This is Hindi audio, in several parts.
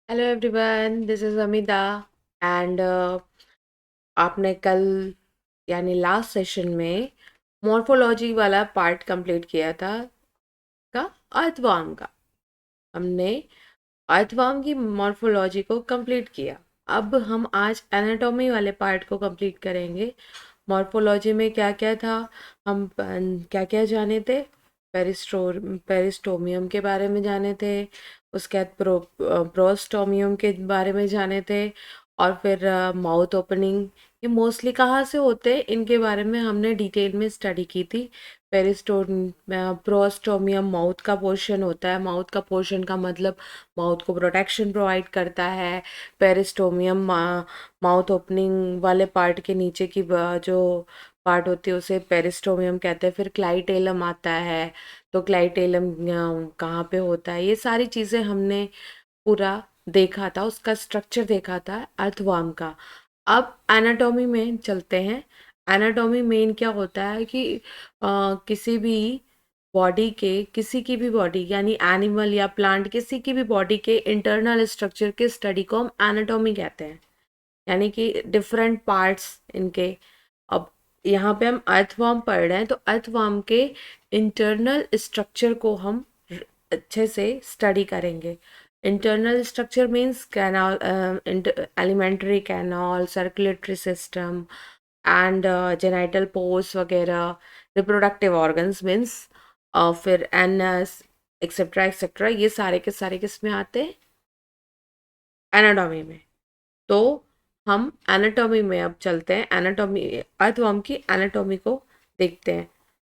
Hello everyone, this is Amita and आपने कल यानी लास्ट सेशन में मॉर्फोलॉजी वाला पार्ट कंप्लीट किया था का अर्थवर्म का। हमने अर्थवर्म की मॉर्फोलॉजी को कंप्लीट किया। अब हम आज एनाटॉमी वाले पार्ट को कंप्लीट करेंगे। मॉर्फोलॉजी में क्या क्या था, हम क्या क्या जाने थे। पेरिस्टोमियम के बारे में जाने थे, उसके बाद प्रोस्टोमियम के बारे में जाने थे, और फिर माउथ ओपनिंग, ये मोस्टली कहाँ से होते हैं इनके बारे में हमने डिटेल में स्टडी की थी। पेरिस्टोम प्रोस्टोमियम माउथ का पोर्शन होता है। माउथ का पोर्शन का मतलब माउथ को प्रोटेक्शन प्रोवाइड करता है। पेरिस्टोमियम माउथ ओपनिंग वाले पार्ट के नीचे की जो पार्ट होती है उसे पेरिस्टोमियम कहते हैं। फिर क्लाइटेलम आता है, तो क्लाइटेलम कहाँ पे होता है, ये सारी चीज़ें हमने पूरा देखा था, उसका स्ट्रक्चर देखा था अर्थवर्म का। अब एनाटॉमी में चलते हैं। एनाटॉमी मेन क्या होता है कि किसी भी बॉडी के, किसी की भी बॉडी यानी एनिमल या प्लांट, किसी की भी बॉडी के इंटरनल स्ट्रक्चर के स्टडी को हम एनाटॉमी कहते हैं, यानी कि डिफरेंट पार्ट्स इनके। अब यहाँ पे हम अर्थवर्म पढ़ रहे हैं, तो अर्थवर्म के इंटरनल स्ट्रक्चर को हम अच्छे से स्टडी करेंगे। Internal structure means canal, alimentary canal, circulatory system and genital pores वगैरह, रिप्रोडक्टिव ऑर्गन्स मीन्स, और फिर एनस एक्सेट्रा एक्सेट्रा, ये सारे के सारे किस में आते हैं, एनाटॉमी में। तो हम एनाटॉमी में अब चलते हैं, एनाटॉमी अर्थवर्म की एनाटॉमी को देखते हैं।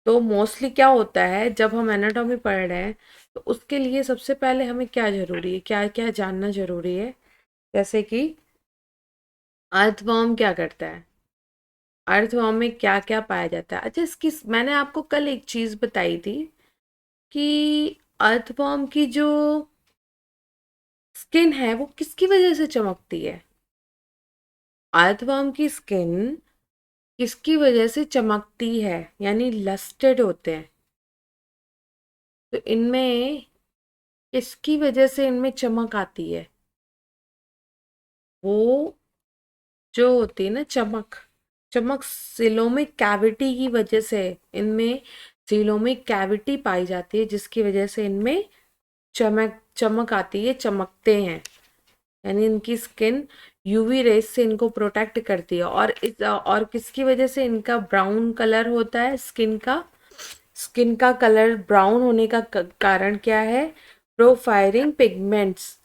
तो मोस्टली क्या होता है जब हम एनाटॉमी पढ़ रहे हैं, तो उसके लिए सबसे पहले हमें क्या ज़रूरी है, क्या क्या जानना ज़रूरी है। जैसे कि अर्थवर्म क्या करता है, अर्थवर्म में क्या क्या पाया जाता है। अच्छा, इसकी मैंने आपको कल एक चीज़ बताई थी कि अर्थवर्म की जो स्किन है वो किसकी वजह से चमकती है। अर्थवर्म की स्किन किसकी वजह से चमकती है, यानी लस्टेड होते हैं। तो इनमें किसकी वजह से इनमें चमक आती है, वो जो होती है ना चमक, चमक सिलोमिक कैविटी की वजह से, इनमें सिलोमिक कैविटी पाई जाती है जिसकी वजह से इनमें चमक चमक आती है, चमकते हैं। यानी इनकी स्किन यूवी रेस से इनको प्रोटेक्ट करती है। और किसकी वजह से इनका ब्राउन कलर होता है, स्किन का कलर ब्राउन होने का कारण क्या है, प्रोफायरिंग पिगमेंट्स।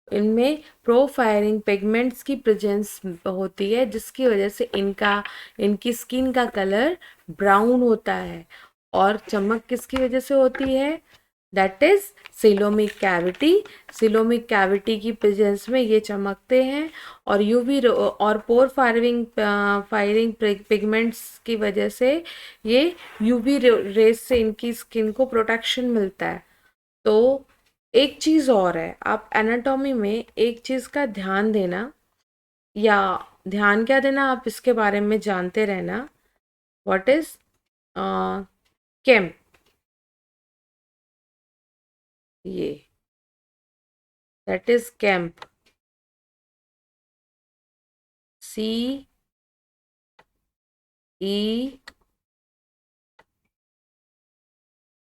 इनमें प्रोफायरिंग पिगमेंट्स की प्रेजेंस होती है जिसकी वजह से इनकी स्किन का कलर ब्राउन होता है। और चमक किसकी वजह से होती है, that is coelomic cavity. Coelomic cavity की प्रेजेंस में ये चमकते हैं। और और पोर फायरिंग पिगमेंट्स की वजह से ये यूवी रेस से इनकी स्किन को प्रोटेक्शन मिलता है। तो एक चीज़ और है, आप एनाटॉमी में एक चीज़ का ध्यान देना, या ध्यान क्या देना, आप इसके बारे में जानते रहना। व्हाट इज केम, ये that is camp, C E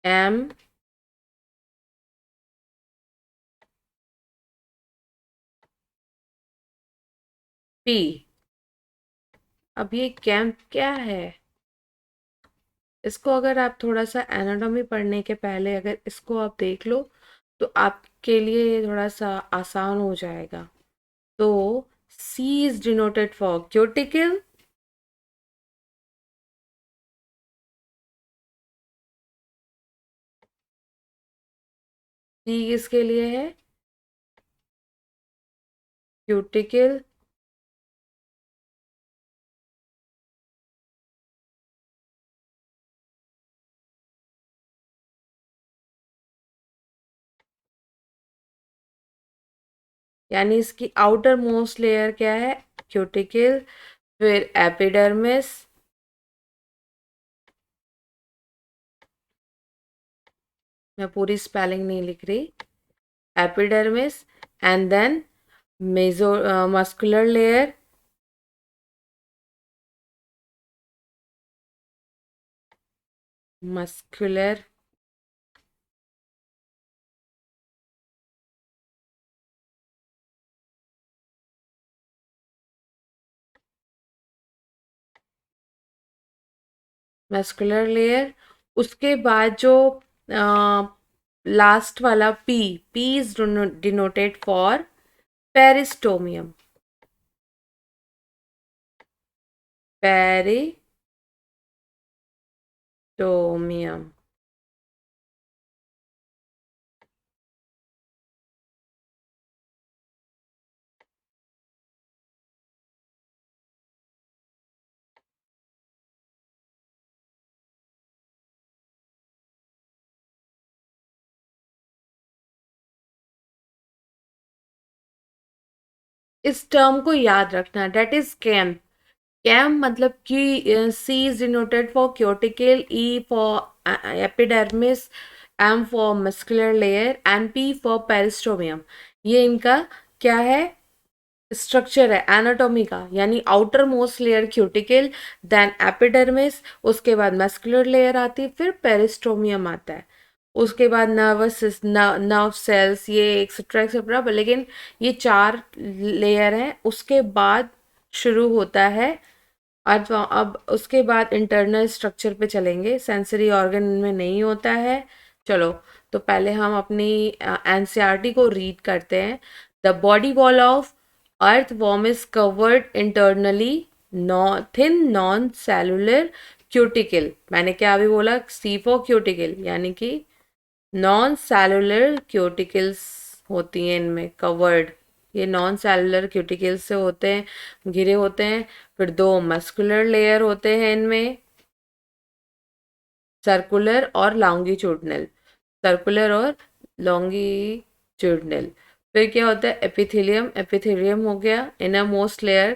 M P. अब ये कैंप क्या है, इसको अगर आप थोड़ा सा एनाटॉमी पढ़ने के पहले अगर इसको आप देख लो तो आपके लिए थोड़ा सा आसान हो जाएगा। तो सी इज डिनोटेड फॉर क्यूटिकल, सी किसके लिए है, क्यूटिकल। यानी इसकी आउटर मोस्ट लेयर क्या है, क्यूटिकल। फिर एपिडर्मिस, मैं पूरी स्पेलिंग नहीं लिख रही, एपिडर्मिस, एंड देन मेजो muscular layer, muscular muscular layer, उसके बाद जो लास्ट वाला P, P is denoted for peristomium, peristomium. इस टर्म को याद रखना, डेट इज कैम्प। कैम्प मतलब कि C is denoted for cuticle, E for epidermis, M for muscular layer and P for peristomium. ये इनका क्या है, स्ट्रक्चर है एनाटॉमी का, यानी outer most layer cuticle, then epidermis, उसके बाद मस्कुलर लेयर आती है, फिर पेरिस्टोमियम आता है, उसके बाद नर्व सेल्स, ये एक्सेट्रा एक्सेट्रा, लेकिन ये 4 लेयर हैं। उसके बाद शुरू होता है, अब उसके बाद इंटरनल स्ट्रक्चर पे चलेंगे, सेंसरी ऑर्गन में नहीं होता है। चलो, तो पहले हम अपनी एनसीईआरटी को रीड करते हैं। The body wall of earthworm is covered internally thin non cellular cuticle। मैंने क्या अभी बोला, सी फॉर क्यूटिकल, यानी कि नॉन सेलुलर क्यूटिकल्स होती हैं इनमें कवर्ड। ये नॉन सेलुलर क्यूटिकल्स से होते हैं, घिरे होते हैं। फिर 2 मस्कुलर लेयर होते हैं इनमें, सर्कुलर और लॉन्गिट्यूडनल, सर्कुलर और लॉन्गिट्यूडनल। फिर क्या होता है, एपिथेलियम, एपिथेलियम हो गया, इनर मोस्ट लेयर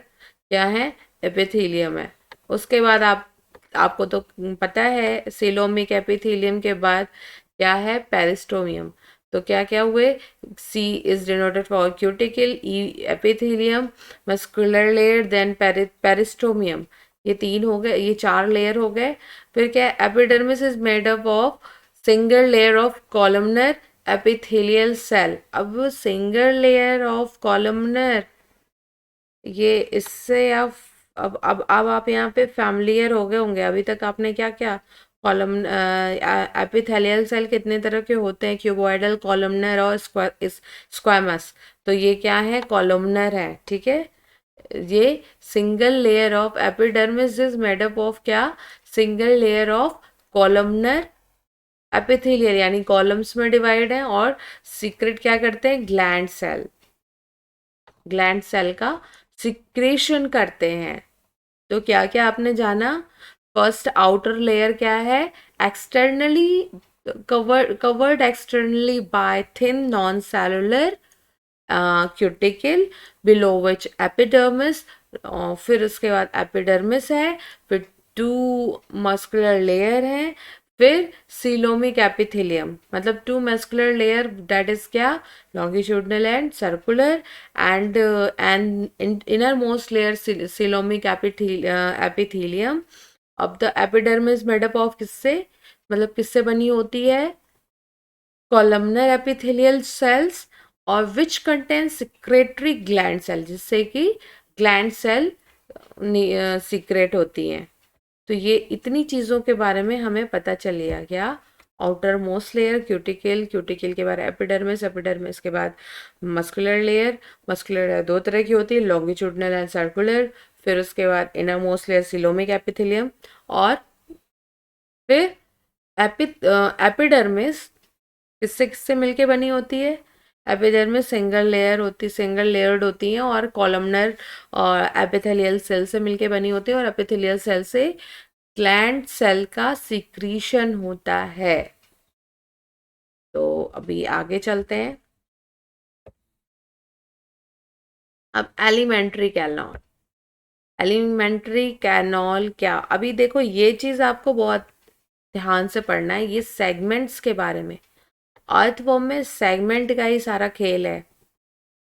क्या है, एपिथेलियम है। उसके बाद आपको तो पता है, सिलोमिक एपिथेलियम के बाद क्या है, पेरिस्टोमियम। तो क्या क्या हुए, C is denoted for cuticle, E epithelium, muscular layer, then peristomium. ये 3 हो गए, ये 4 लेयर हो गए। फिर क्या, epidermis is made up of single layer of columnar epithelial cell. अब सिंगल लेयर ऑफ कॉलमनर, ये इससे आप अब आप यहाँ पे फैमिलियर हो गए होंगे। अभी तक आपने क्या क्या, कॉलम एपिथेलियल सेल कितने तरह के होते हैं, क्यूबॉइडल, कॉलमनर और स्क्वामस। तो ये क्या है, कॉलमनर है, ठीक है। ये single layer of epidermis is made up of क्या, single layer of columnar epithelial, यानी कॉलम्स में डिवाइड है, और सीक्रेट क्या करते हैं, ग्लैंड सेल, ग्लैंड सेल का सिक्रेशन करते हैं। तो क्या क्या आपने जाना, फर्स्ट आउटर लेयर क्या है, externally covered externally bye thin non cellular cuticle, below which epidermis. फिर उसके बाद एपिडर्मिस है, फिर 2 मस्कुलर लेयर हैं, फिर सीलोमिक एपिथेलियम, मतलब 2 मस्कुलर लेयर, दैट इज क्या, longitudinal and circular, and inner most layer coelomic epithelium. अब the epidermis made up of किससे, मतलब किससे बनी होती है, कॉलमनर एपिथेलियल सेल्स, और which contain secretory gland cell, जिससे कि ग्लैंड सेल सीक्रेट होती हैं। तो ये इतनी चीज़ों के बारे में हमें पता चल गया क्या, outer most layer cuticle, cuticle के बाद एपिडर्मिस, एपिडर्मिस के बाद मस्कुलर लेयर, मस्कुलर लेयर 2 तरह की होती है, लॉन्गिट्यूडनल एंड सर्कुलर। फिर उसके बाद inner most layer coelomic epithelium, और फिर एपिडर्मिस किससे किससे मिलके बनी होती है, एपिडर्मिस सिंगल लेयर होती, सिंगल लेयर्ड होती है, और कॉलमनर और एपिथेलियल सेल से मिलके बनी होती है, और एपिथेलियल सेल से ग्लैंड सेल का सिक्रीशन होता है। तो अभी आगे चलते हैं। अब एलिमेंट्री कैनॉल, एलिमेंट्री कैनॉल क्या, अभी देखो ये चीज आपको बहुत ध्यान से पढ़ना है, ये सेगमेंट्स के बारे में। अर्थवर्म में सेगमेंट का ही सारा खेल है,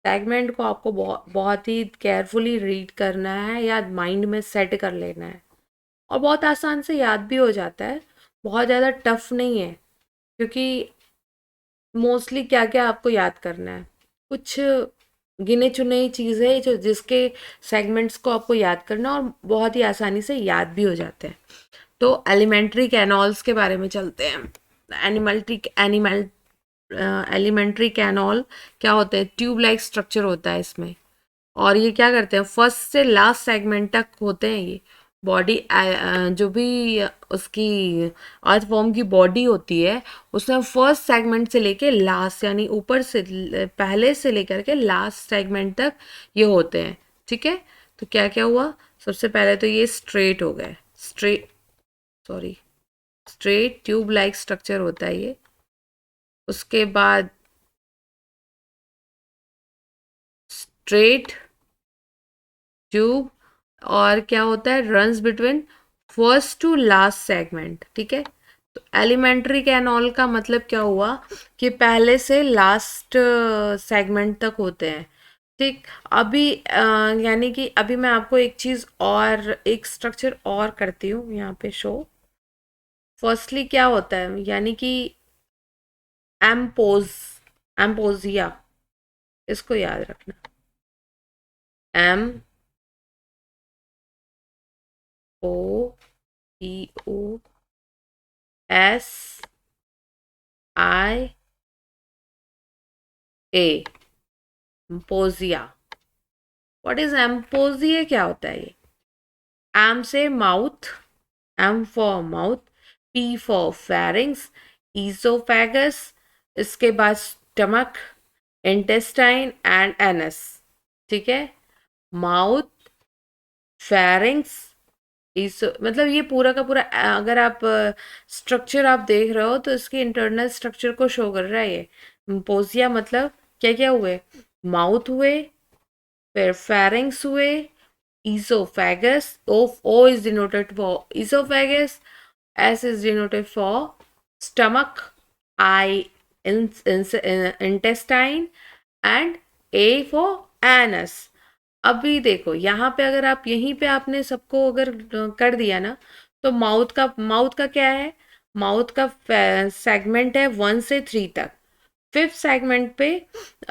सेगमेंट को आपको बहुत ही केयरफुली रीड करना है या माइंड में सेट कर लेना है, और बहुत आसान से याद भी हो जाता है, बहुत ज़्यादा टफ नहीं है। क्योंकि मोस्टली क्या क्या आपको याद करना है, कुछ गिने चुने ही चीज़ है जो जिसके सेगमेंट्स को आपको याद करना, और बहुत ही आसानी से याद भी हो जाते हैं। तो एलिमेंट्री कैनॉल्स के बारे में चलते हैं। एनिमल एलिमेंट्री कैनॉल क्या होते हैं, ट्यूब लाइक स्ट्रक्चर होता है इसमें। और ये क्या करते हैं, फर्स्ट से लास्ट सेगमेंट तक होते हैं ये। बॉडी जो भी उसकी अर्थवॉर्म की बॉडी होती है, उसमें फर्स्ट सेगमेंट से लेके लास्ट, यानी ऊपर से पहले से लेकर के लास्ट सेगमेंट तक ये होते हैं। ठीक है, तो क्या क्या हुआ, सबसे पहले तो ये स्ट्रेट हो गए, straight, sorry, straight tube like structure होता है ये। उसके बाद स्ट्रेट ट्यूब, और क्या होता है, runs between first to last segment. ठीक है, तो एलिमेंट्री कैनॉल का मतलब क्या हुआ कि पहले से लास्ट सेगमेंट तक होते हैं। ठीक, अभी यानी कि अभी मैं आपको एक चीज़ और, एक स्ट्रक्चर और करती हूँ यहाँ पे शो। फर्स्टली क्या होता है, यानी कि एम्पोज, एम्पोजिया, इसको याद रखना। M O P O S I A, एम्पोजिया। व्हाट इज एम्पोजिया, क्या होता है ये? एम से mouth, M for mouth, P for pharynx, oesophagus, इसके बाद स्टमक, इंटेस्टाइन एंड एनस। ठीक है, माउथ, फेरिंग्स, ईसो, मतलब ये पूरा का पूरा, अगर आप स्ट्रक्चर आप देख रहे हो तो इसके इंटरनल स्ट्रक्चर को शो कर रहा है ये। एम्पोजिया मतलब क्या क्या हुए, माउथ हुए, फिर फेरिंग्स हुए, esophagus, O is denoted for esophagus, S is denoted for stomach, I intestine, and A for anus। अभी देखो यहाँ पे, अगर आप यहीं पे आपने सबको अगर कर दिया ना, तो माउथ का क्या है, माउथ का सेगमेंट है 1 से 3 तक। फिफ्थ सेगमेंट पे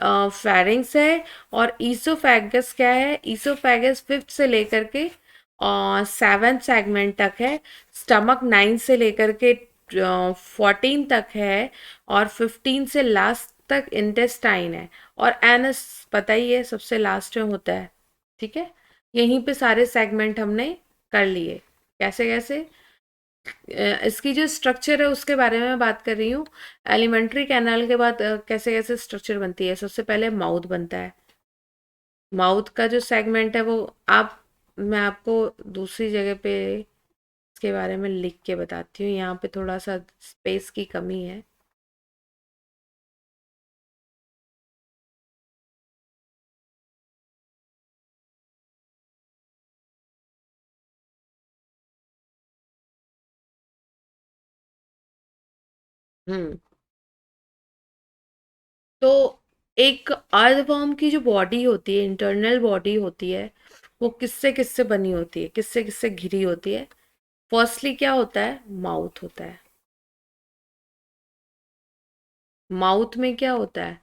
फेरिंग्स है, और ईसोफेगस क्या है, ईसोफेगस फिफ्थ से लेकर के और सेवेंथ सेगमेंट तक है। स्टमक 9 से लेकर के 14 तक है, और 15 से लास्ट तक इंटेस्टाइन है, और एनस पता ही है सबसे लास्ट में होता है। ठीक है, यहीं पे सारे सेगमेंट हमने कर लिए। कैसे कैसे, इसकी जो स्ट्रक्चर है उसके बारे में मैं बात कर रही हूँ। एलिमेंट्री कैनाल के बाद कैसे कैसे स्ट्रक्चर बनती है, सबसे पहले माउथ बनता है। माउथ का जो सेगमेंट है वो, आप, मैं आपको दूसरी जगह पे इसके बारे में लिख के बताती हूँ, यहाँ पे थोड़ा सा स्पेस की कमी है। हम्म, तो एक अर्थवर्म की जो बॉडी होती है, इंटरनल बॉडी होती है, वो किससे किससे बनी होती है, किससे किससे घिरी होती है। फर्स्टली क्या होता है, माउथ होता है। माउथ में क्या होता है,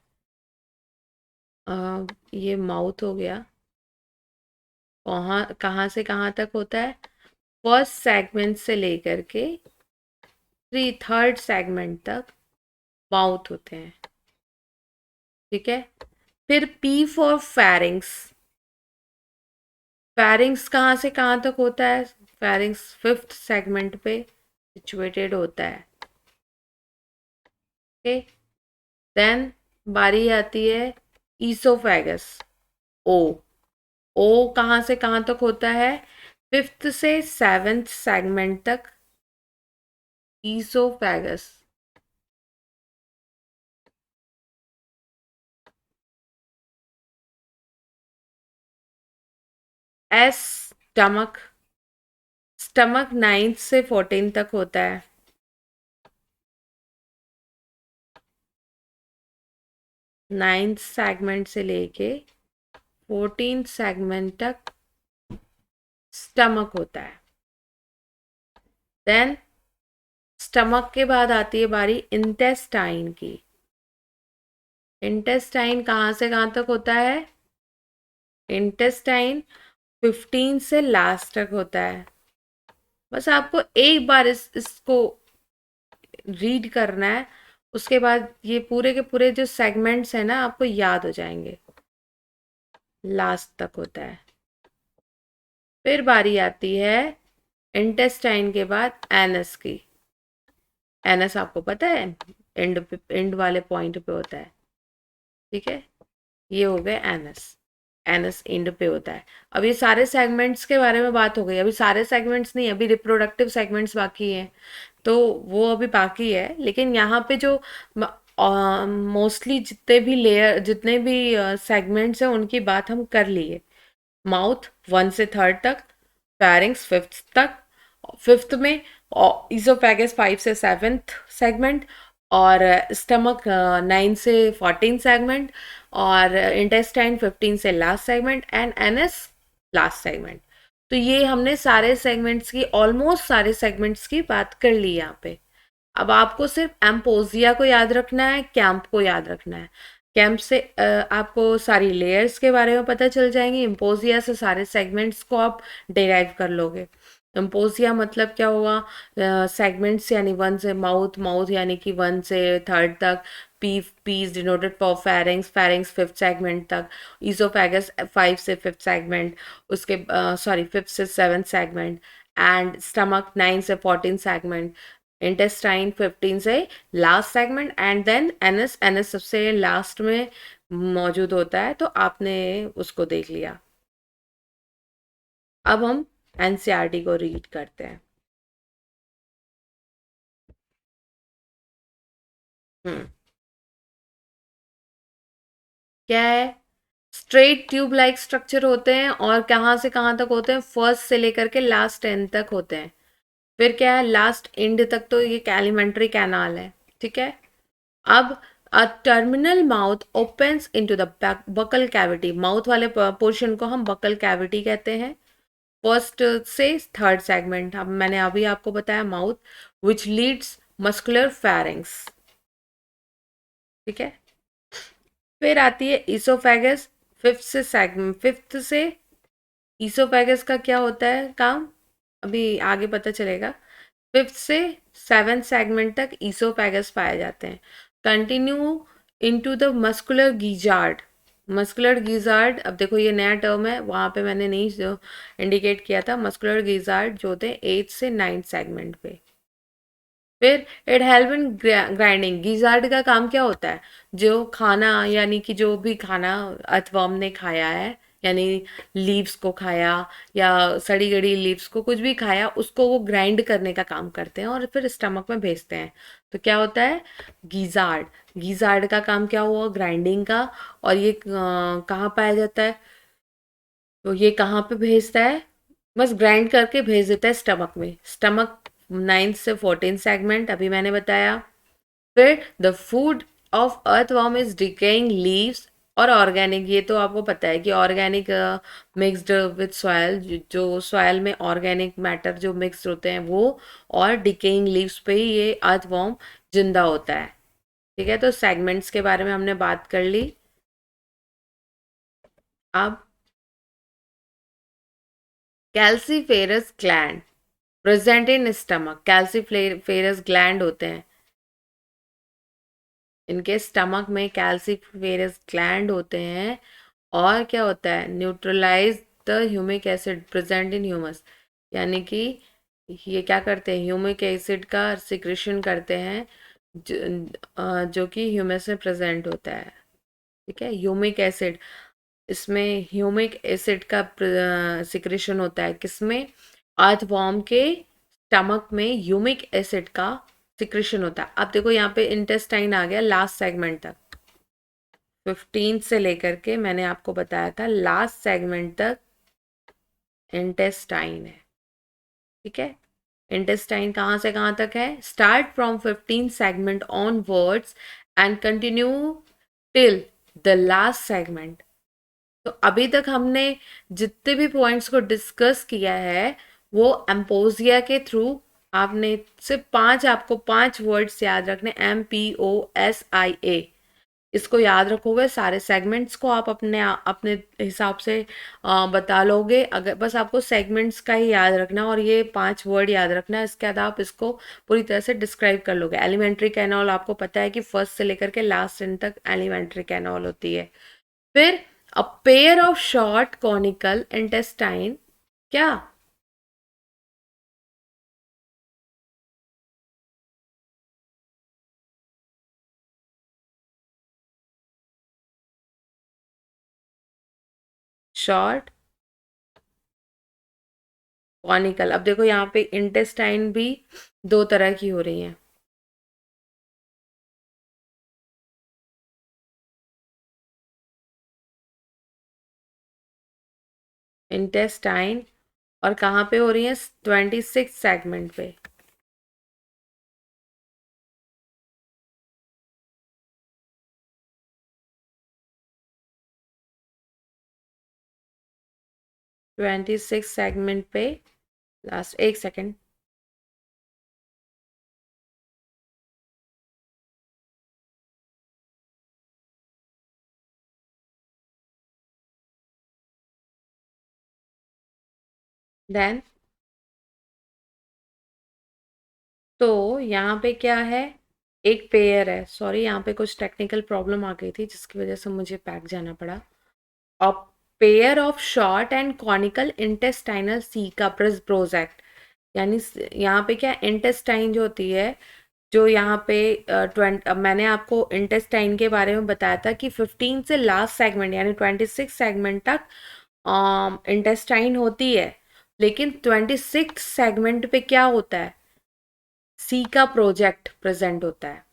ये माउथ हो गया, कहाँ कहाँ से कहाँ तक होता है, फर्स्ट सेगमेंट से लेकर के थर्ड सेगमेंट तक माउथ होते हैं। ठीक है, फिर पी फॉर फेरिंग्स, फेरिंग्स कहाँ से कहाँ तक होता है, फेरिंग्स फिफ्थ सेगमेंट पे सिचुएटेड होता है। ओके, देन बारी आती है ईसोफेगस, ओ, ओ कहाँ से कहाँ तक होता है, फिफ्थ से सेवेंथ सेगमेंट तक ईसोफेगस। एस, स्टमक, स्टमक 9 से 14 तक होता है। 9th सेगमेंट से लेके 14th सेगमेंट तक स्टमक होता है। देन स्टमक के बाद आती है बारी इंटेस्टाइन की। इंटेस्टाइन कहाँ से कहाँ तक होता है? इंटेस्टाइन 15 से लास्ट तक होता है। बस आपको एक बार इसको रीड करना है, उसके बाद ये पूरे के पूरे जो सेगमेंट्स हैं ना आपको याद हो जाएंगे। लास्ट तक होता है। फिर बारी आती है इंटेस्टाइन के बाद एनस की। एनस आपको पता है एंड वाले पॉइंट पे होता है, ठीक है। ये हो गए एनस। एनस एंड पे होता है। अब ये सारे सेगमेंट्स के बारे में बात हो गई। अभी सारे सेगमेंट्स नहीं, अभी रिप्रोडक्टिव सेगमेंट्स बाकी हैं, तो वो अभी बाकी है। लेकिन यहाँ पे जो मोस्टली जितने भी सेगमेंट्स हैं उनकी बात हम कर लिए। माउथ 1 से 3rd तक, फेरिंग्स 5th तक, 5th में इसोफेगस 5 से 7th सेगमेंट, और स्टमक 9 से 14 सेगमेंट, और इंटेस्टाइन 15 से last segment, and NS last segment. तो ये हमने सारे सेगमेंट्स की, ऑलमोस्ट सारे सेगमेंट्स की बात कर ली यहाँ पे। अब आपको सिर्फ एम्पोजिया को याद रखना है, कैंप को याद रखना है। कैंप से आपको सारी लेयर्स के बारे में पता चल जाएंगी। इम्पोजिया से सारे सेगमेंट्स को आप डिराइव कर लोगे। इम्पोजिया मतलब क्या हुआ? सेगमेंट्स यानी 1 से माउथ, माउथ यानी कि 1 से 3rd तक, piece denoted for pharynx, pharynx 5th segment तक, ईसोफेगस 5 से 5th सेगमेंट, उसके सॉरी 5th से 7th सेगमेंट, एंड स्टमक 9 से 14 सेगमेंट, इंटेस्टाइन 15 से last segment, and then anus. Anus सबसे लास्ट में मौजूद होता है, तो आपने उसको देख लिया। अब हम एनसीईआरटी को रीड करते हैं। हम्म क्या है? स्ट्रेट ट्यूब लाइक स्ट्रक्चर होते हैं, और कहाँ से कहाँ तक होते हैं? फर्स्ट से लेकर के लास्ट एंड तक होते हैं। फिर क्या है? लास्ट एंड तक तो ये एलिमेंट्री कैनाल है, ठीक है। अब a terminal mouth opens into the buccal cavity. Mouth वाले पोर्शन को हम बकल कैविटी कहते हैं। फर्स्ट से 3rd सेगमेंट, अब मैंने अभी आपको बताया mouth, which leads muscular pharynx, ठीक है। फिर आती है ईसोफेगस। 5th से ईसोफेगस का क्या होता है काम, अभी आगे पता चलेगा। 5th से 7th सेगमेंट तक ईसोफेगस पाए जाते हैं। Continue into the muscular gizzard. Muscular gizzard, अब देखो ये नया टर्म है, वहाँ पे मैंने नहीं जो इंडिकेट किया था। मस्कुलर गीजार्ड जो होते हैं 8th से 9th सेगमेंट पे। फिर इट हेल्प इन ग्राइंडिंग। गीजार्ड का काम क्या होता है? जो खाना, यानी कि जो भी खाना अर्थवर्म ने खाया है, यानी लीव्स को खाया या सड़ी गड़ी लीव्स को, कुछ भी खाया, उसको वो ग्राइंड करने का काम करते हैं और फिर स्टमक में भेजते हैं। तो क्या होता है? गीजार्ड। गीजार्ड का काम क्या हुआ? ग्राइंडिंग का। और ये कहाँ पाया जाता है? तो ये कहाँ पे भेजता है? बस ग्राइंड करके भेज देता है स्टमक में। स्टमक 9th से 14 सेगमेंट अभी मैंने बताया। फिर the food of earthworm is decaying leaves और ऑर्गेनिक। ये तो आपको पता है कि ऑर्गेनिक मिक्स्ड विद सॉयल, जो सॉयल में ऑर्गेनिक मैटर जो मिक्स्ड होते हैं वो, और डिकेइंग लीव्स पे ही ये अर्थवर्म जिंदा होता है, ठीक है। तो सेगमेंट्स के बारे में हमने बात कर ली। अब calciferous gland present in stomach. Calciferous gland होते हैं, इनके स्टमक में कैल्सीफेरस ग्लैंड होते हैं। और क्या होता है? Neutralise the humic acid present in humus. यानी कि ये क्या करते हैं? ह्यूमिक एसिड का सिक्रेशन करते हैं, जो कि ह्यूमस में प्रेजेंट होता है, ठीक है। ह्यूमिक एसिड, इसमें ह्यूमिक एसिड का सिक्रेशन होता है, किसमें? अर्थवॉर्म के स्टमक में ह्यूमिक एसिड का सिक्रेशन होता है। अब देखो यहाँ पे इंटेस्टाइन आ गया लास्ट सेगमेंट तक। 15 से लेकर के मैंने आपको बताया था लास्ट सेगमेंट तक इंटेस्टाइन है, ठीक है। इंटेस्टाइन कहाँ से कहाँ तक है? Start from 15 segment on words and continue till the last segment. तो अभी तक हमने जितने भी पॉइंट्स को डिस्कस किया है वो एम्पोजिया के थ्रू, आपने सिर्फ पांच, आपको पांच वर्ड्स याद रखने, MPOSIA। इसको याद रखोगे, सारे सेगमेंट्स को आप अपने अपने हिसाब से बता लोगे। अगर बस आपको सेगमेंट्स का ही याद रखना और ये पांच वर्ड याद रखना है, इसके बाद आप इसको पूरी तरह से डिस्क्राइब कर लोगे। एलिमेंट्री कैनॉल आपको पता है कि फर्स्ट से लेकर के लास्ट एंड तक एलिमेंट्री कैनॉल होती है। फिर a pair of short conical intestine, क्या? Short conical. अब देखो यहाँ पे इंटेस्टाइन भी दो तरह की हो रही है। इंटेस्टाइन, और कहाँ पे हो रही है? 26 सेगमेंट पे। ट्वेंटी सिक्स सेगमेंट पे। लास्ट एक सेकेंड। देन तो यहाँ पे क्या है? एक पेयर है, सॉरी यहाँ पे कुछ टेक्निकल प्रॉब्लम आ गई थी जिसकी वजह से मुझे बैक जाना पड़ा। A pair of short and conical intestinal caeca का प्रोजेक्ट, यानी यहाँ पे क्या, इंटेस्टाइन जो होती है, जो यहाँ पे मैंने आपको इंटेस्टाइन के बारे में बताया था कि 15 से लास्ट सेगमेंट यानी 26 सेगमेंट तक इंटेस्टाइन होती है। लेकिन 26 सेगमेंट पे क्या होता है? सी का प्रोजेक्ट प्रेजेंट होता है।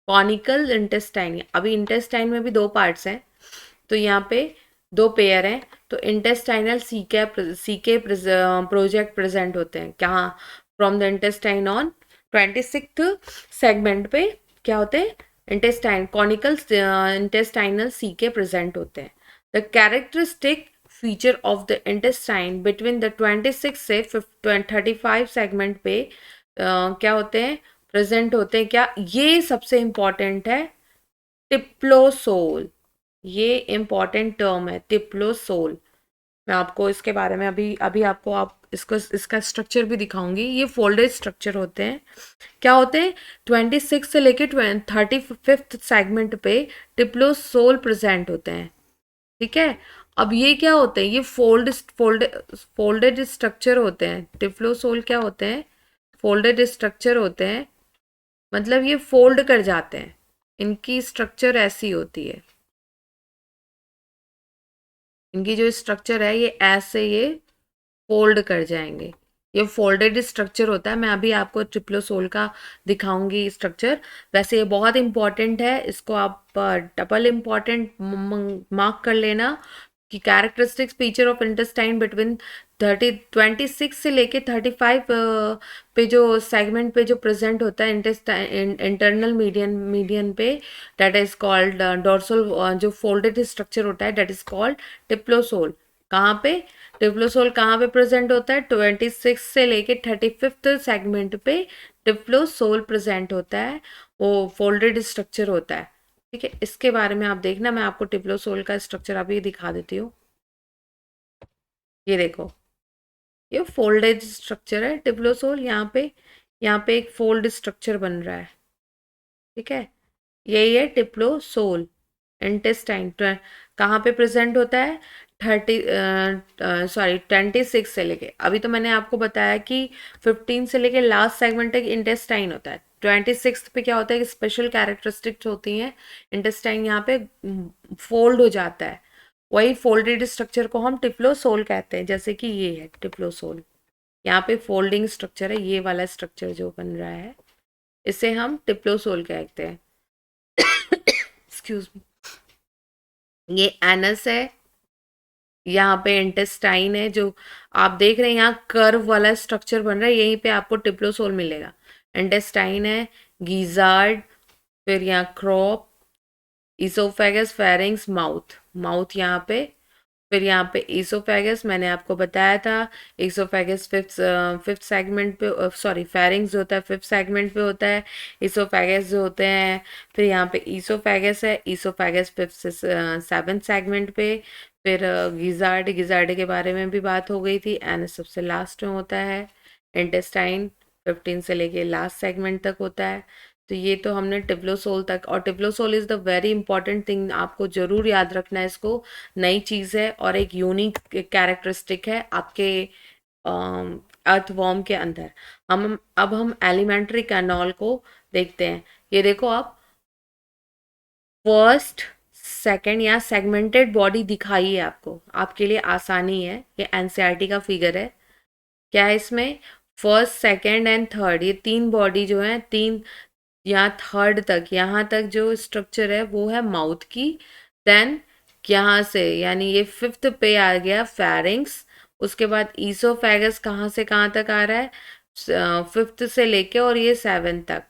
कॉनिकल इंटेस्टाइन, अभी इंटेस्टाइन में भी दो पार्ट्स हैं, तो यहाँ पे दो पेयर हैं, तो इंटेस्टाइनल सी के प्रोजेक्ट प्रेजेंट होते हैं। कहाँ? From the intestine on 26th segment पे क्या होते हैं? इंटेस्टाइन कॉनिकल इंटेस्टाइनल सी के प्रेजेंट होते हैं। The characteristic feature of the intestine between the 26 से 35 सेगमेंट पे क्या होते हैं? प्रेजेंट होते हैं, क्या? ये सबसे इंपॉर्टेंट है, टिप्लोसोल। ये इंपॉर्टेंट टर्म है, टिप्लोसोल। मैं आपको इसके बारे में अभी अभी आपको आप इसको इसका स्ट्रक्चर भी दिखाऊंगी। ये फोल्डेड स्ट्रक्चर होते हैं। क्या होते हैं? 26 से लेके 35th सेगमेंट पे टिप्लोसोल प्रेजेंट होते हैं। ठीक है। अब ये क्या होते हैं? ये फोल्डेड स्ट्रक्चर होते हैं। टिप्लोसोल क्या होते हैं? फोल्डेड स्ट्रक्चर होते हैं, मतलब ये फोल्ड कर जाते हैं। इनकी स्ट्रक्चर ऐसी होती है, इनकी जो स्ट्रक्चर है ये ऐसे ये फोल्ड कर जाएंगे। ये फोल्डेड स्ट्रक्चर होता है। मैं अभी आपको ट्रिप्लोसोल का दिखाऊंगी स्ट्रक्चर। वैसे ये बहुत इंपॉर्टेंट है, इसको आप डबल इम्पॉर्टेंट मार्क कर लेना कि characteristics feature of intestine between 26 से लेके 35 पे जो सेगमेंट पे जो प्रेजेंट होता है इंटरनल मीडियन मीडियन पे, दैट इज कॉल्ड डोर्सल। जो फोल्डेड स्ट्रक्चर होता है दैट इज कॉल्ड टिप्लोसोल। कहाँ पे? टिप्लोसोल कहाँ पे प्रेजेंट होता है? 26 से लेके 35th सेगमेंट पे टिप्लोसोल प्रेजेंट होता है। वो फोल्डेड स्ट्रक्चर होता है। ठीक है, इसके बारे में आप देखना, मैं आपको टिप्लोसोल का स्ट्रक्चर अभी दिखा देती हूँ। ये देखो, ये फोल्डेड स्ट्रक्चर है टिप्लोसोल। यहाँ पे एक फोल्ड स्ट्रक्चर बन रहा है। ठीक है, यही है टिप्लोसोल। इंटेस्टाइन कहाँ पे प्रेजेंट होता है? 26 से लेके, अभी तो मैंने आपको बताया कि 15 से लेके लास्ट सेगमेंट तक इंटेस्टाइन होता है। 26 पे क्या होता है कि स्पेशल कैरेक्टरिस्टिक्स होती हैं, इंटेस्टाइन यहाँ पे फोल्ड हो जाता है। वही फोल्डेड स्ट्रक्चर को हम टिप्लोसोल कहते हैं, जैसे कि ये है टिप्लोसोल। यहाँ पे फोल्डिंग स्ट्रक्चर है, ये वाला स्ट्रक्चर जो बन रहा है इसे हम टिप्लोसोल कहते हैं। Excuse me. ये एनस है, यहाँ पे इंटेस्टाइन है, जो आप देख रहे हैं यहाँ कर्व वाला स्ट्रक्चर बन रहा है, यहीं पे आपको टिप्लोसोल मिलेगा। इंटेस्टाइन है, गीजार्ड, फिर यहाँ crop, oesophagus, pharynx, mouth, mouth यहाँ पे, फिर यहाँ पे ईसोफेगस मैंने आपको बताया था। ईसोफेगस फिफ्थ फिफ्थ सेगमेंट पे, सॉरी फेरिंग्स जो होता है फिफ्थ सेगमेंट पे होता है। ईसोफेगस जो होते हैं, फिर यहाँ पे ईसोफेगस है, ईसोफेगस फिफ्थ से सेवन्थ सेगमेंट पे। फिर गिजार्ड, गिजार्ड के बारे में भी बात हो गई थी। एनस सबसे लास्ट में होता है। इंटेस्टाइन 15 से लेके लास्ट सेगमेंट तक होता है। तो ये तो हमने टिप्लोसोल तक, और typhlosole is the very important thing, आपको जरूर याद रखना है इसको। नई चीज है और एक यूनिक कैरेक्टरिस्टिक है आपके अर्थवॉर्म के अंदर। हम एलिमेंट्री कैनॉल को देखते हैं। ये देखो आप, फर्स्ट सेकंड या सेगमेंटेड बॉडी दिखाई है आपको, आपके लिए आसानी है। ये एनसीईआरटी का फिगर है। क्या है इसमें? फर्स्ट सेकंड एंड थर्ड, ये तीन बॉडी जो है, तीन या थर्ड तक, यहाँ तक जो स्ट्रक्चर है वो है माउथ की। देन यहाँ से यानी ये फिफ्थ पे आ गया फेरिंग्स। उसके बाद ईसोफेगस कहाँ से कहाँ तक आ रहा है? फिफ्थ से लेके और ये सेवन तक।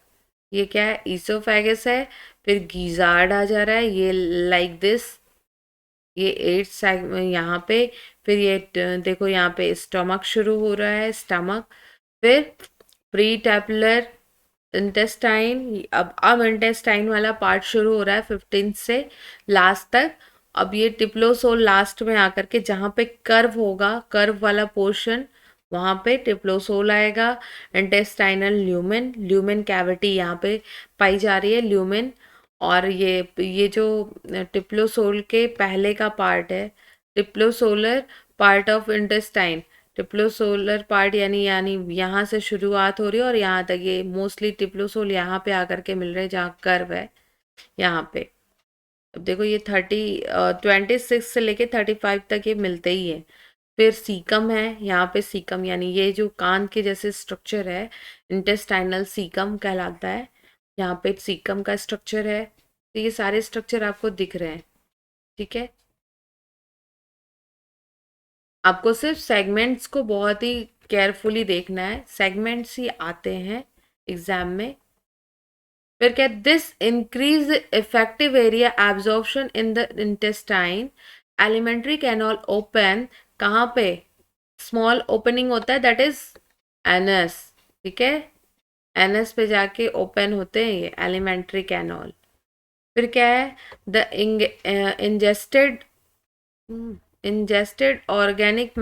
ये क्या है? ईसोफेगस है। फिर गीजार्ड आ जा रहा है, ये लाइक दिस, ये एट सेगमेंट यहाँ पे। फिर ये देखो यहाँ पे स्टमक शुरू हो रहा है, स्टमक। फिर प्री टैपुलर इंटेस्टाइन, अब इंटेस्टाइन वाला पार्ट शुरू हो रहा है 15 से लास्ट तक। अब ये टिप्लोसोल लास्ट में आकर के जहाँ पे कर्व होगा, कर्व वाला पोर्शन, वहाँ पे टिप्लोसोल आएगा। इंटेस्टाइनल ल्यूमेन, ल्यूमेन कैविटी यहाँ पे पाई जा रही है, ल्यूमेन। और ये जो टिप्लोसोल के पहले का पार्ट है, टिप्लोसोलर पार्ट ऑफ इंटेस्टाइन, टिप्लोसोलर पार्ट यानी यहाँ से शुरुआत हो रही है और यहाँ तक, ये मोस्टली टिप्लोसोल यहाँ पे आकर के मिल रहे हैं जहाँ कर्व है यहाँ पे। अब देखो ये 26 से लेके 35 तक ये मिलते ही है। फिर सीकम है यहाँ पे, सीकम यानी ये जो कान के जैसे स्ट्रक्चर है, इंटेस्टाइनल सीकम कहलाता है। यहाँ पे सीकम का स्ट्रक्चर है। तो ये सारे स्ट्रक्चर आपको दिख रहे हैं, ठीक है। आपको सिर्फ सेगमेंट्स को बहुत ही केयरफुली देखना है, सेगमेंट्स ही आते हैं एग्जाम में। फिर क्या? This increase effective area absorption in the intestine, alimentary canal open, कहाँ पे? स्मॉल ओपनिंग होता है, दैट इज एनस, ठीक है। एनस पे जाके ओपन होते हैं ये एलिमेंट्री कैनॉल। फिर क्या है? The ingested ingested organic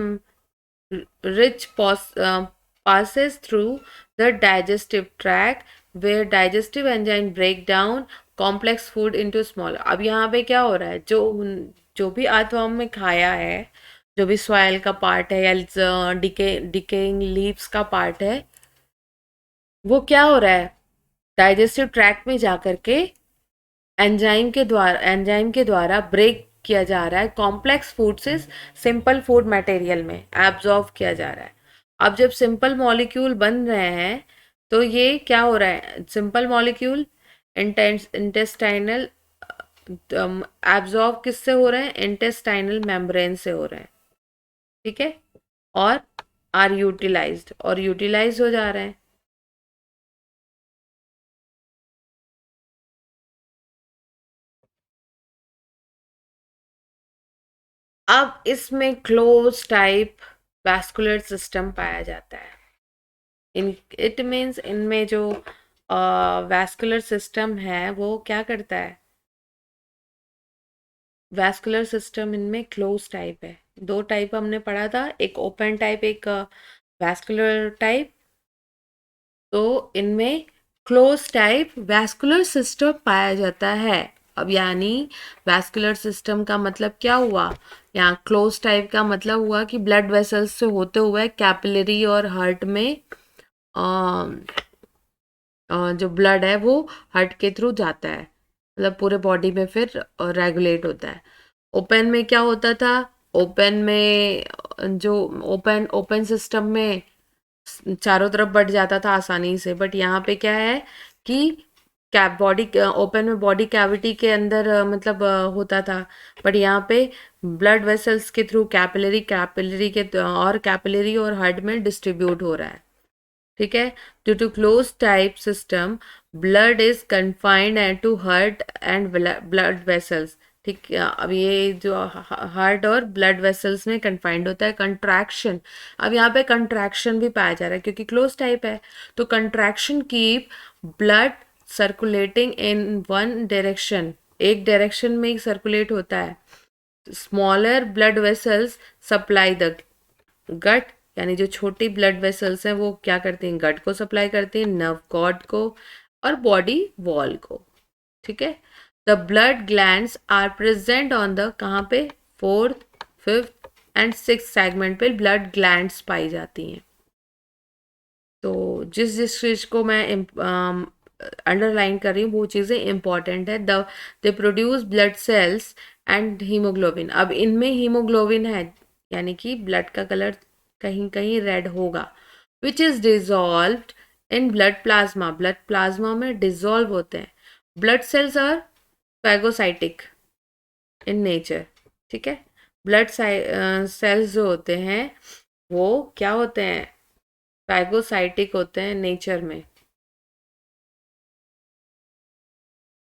rich passes through the digestive tract where digestive enzyme break down complex food into small। अब यहाँ पे क्या हो रहा है? जो भी अर्थवर्म में खाया है, जो भी सॉइल का पार्ट है या डिकेइंग लीव्स का पार्ट है, वो क्या हो रहा है? डाइजेस्टिव ट्रैक्ट में जाकर के एंजाइम के द्वारा ब्रेक किया जा रहा है, कॉम्प्लेक्स फूड से सिंपल फूड मटेरियल में एब्जॉर्व किया जा रहा है। अब जब सिंपल मॉलिक्यूल बन रहे हैं तो ये क्या हो रहा है? सिंपल मॉलिक्यूल इंटेस्टाइनल एब्जॉर्व किससे हो रहे हैं? इंटेस्टाइनल मेम्ब्रेन से हो रहे हैं, ठीक है। और आर यूटिलाइज्ड, और यूटिलाइज हो जा रहे हैं। अब इसमें क्लोज टाइप वैस्कुलर सिस्टम पाया जाता है। इन इट मीन्स इनमें जो वैस्कुलर सिस्टम है वो क्या करता है? वैस्कुलर सिस्टम इनमें क्लोज टाइप है। दो टाइप हमने पढ़ा था, एक ओपन टाइप, एक वैस्कुलर टाइप। तो इनमें क्लोज टाइप वैस्कुलर सिस्टम पाया जाता है। अब यानी वैस्कुलर सिस्टम का मतलब क्या हुआ? यहाँ क्लोज टाइप का मतलब हुआ कि ब्लड वेसल्स से होते हुए कैपिलरी और हार्ट में जो ब्लड है वो हार्ट के थ्रू जाता है, मतलब पूरे बॉडी में फिर रेगुलेट होता है। ओपन में क्या होता था? ओपन में जो ओपन ओपन सिस्टम में चारों तरफ बढ़ जाता था आसानी से, बट यहाँ पे क्या है कि कैप बॉडी ओपन में बॉडी कैविटी के अंदर मतलब होता था, बट यहाँ पे ब्लड वेसल्स के थ्रू कैपिलरी कैपिलरी के और कैपिलरी और हार्ट में डिस्ट्रीब्यूट हो रहा है। ठीक है। Due to close type system blood is confined and to heart and blood vessels. ठीक है, अब ये जो हार्ट और ब्लड वेसल्स में कन्फाइंड होता है। कंट्रैक्शन, अब यहाँ पे कंट्रैक्शन भी पाया जा रहा है क्योंकि क्लोज टाइप है, तो contraction keep blood circulating in one direction, एक डायरेक्शन में ही सर्कुलेट होता है। Smaller blood vessels supply the gut, यानी जो छोटी ब्लड वेसल्स हैं वो क्या करती हैं, गट को सप्लाई करती हैं, नर्व कॉर्ड को और बॉडी वॉल को। ठीक है। The blood glands are present on the, कहाँ पे, fourth, fifth and six segment पे ब्लड ग्लैंड्स पाई जाती हैं। तो जिस जिस चीज को मैं अंडरलाइन कर रही हूँ वो चीज़ें इंपॉर्टेंट है। The they produce blood cells and haemoglobin, अब इनमें हीमोग्लोबिन है, यानी कि ब्लड का कलर कहीं कहीं रेड होगा, which is dissolved in blood plasma, blood plasma में डिजॉल्व होते हैं। Blood cells are phagocytic in nature. ठीक है। ब्लड सेल्स जो होते हैं वो क्या होते हैं, फैगोसाइटिक होते हैं नेचर में,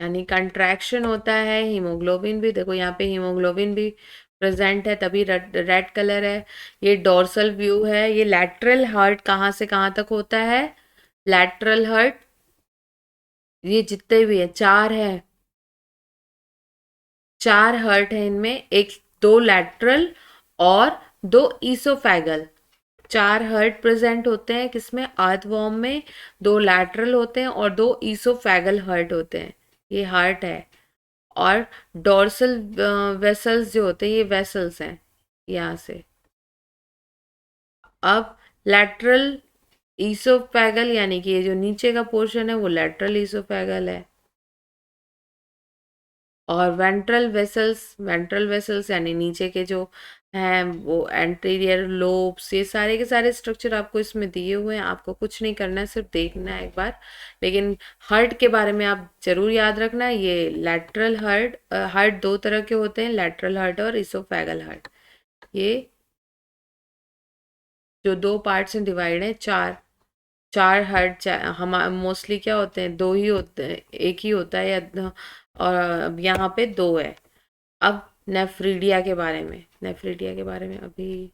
यानी कंट्रैक्शन होता है। हीमोग्लोबिन भी देखो यहाँ पे हीमोग्लोबिन भी प्रेजेंट है, तभी रेड रेड कलर है। ये डोर्सल व्यू है। ये लैटरल हार्ट कहाँ से कहाँ तक होता है, लैटरल हार्ट, ये जितने भी है चार है, चार हार्ट है इनमें, एक, दो लैटरल और दो ईसोफेगल। चार हार्ट प्रेजेंट होते हैं किसमें, अर्थवॉर्म में। दो लैटरल होते हैं और दो ईसोफेगल हार्ट होते हैं, ये हार्ट है। और डोर्सल वेसल्स जो होते हैं ये वेसल्स हैं यहाँ से। अब लैटरल ईसोफेगल, यानी कि ये जो नीचे का पोर्शन है वो लैटरल ईसोफेगल है। और वेंट्रल वेसल्स यानी नीचे के जो हैं वो एंटीरियर लोब्स, ये सारे के सारे स्ट्रक्चर आपको इसमें दिए हुए हैं, आपको कुछ नहीं करना है, सिर्फ देखना है एक बार। लेकिन हार्ट के बारे में आप जरूर याद रखना, ये लैटरल हार्ट, हार्ट दो तरह के होते हैं, लैटरल हार्ट और इसोफेगल हार्ट। ये जो दो पार्ट्स में डिवाइड है, चार, चार हार्ट हम मोस्टली क्या होते हैं, दो ही होते हैं, एक ही होता है या, और अब यहाँ पे दो है। अब नेफ्रीडिया के बारे में, नेफ्रीडिया के बारे में अभी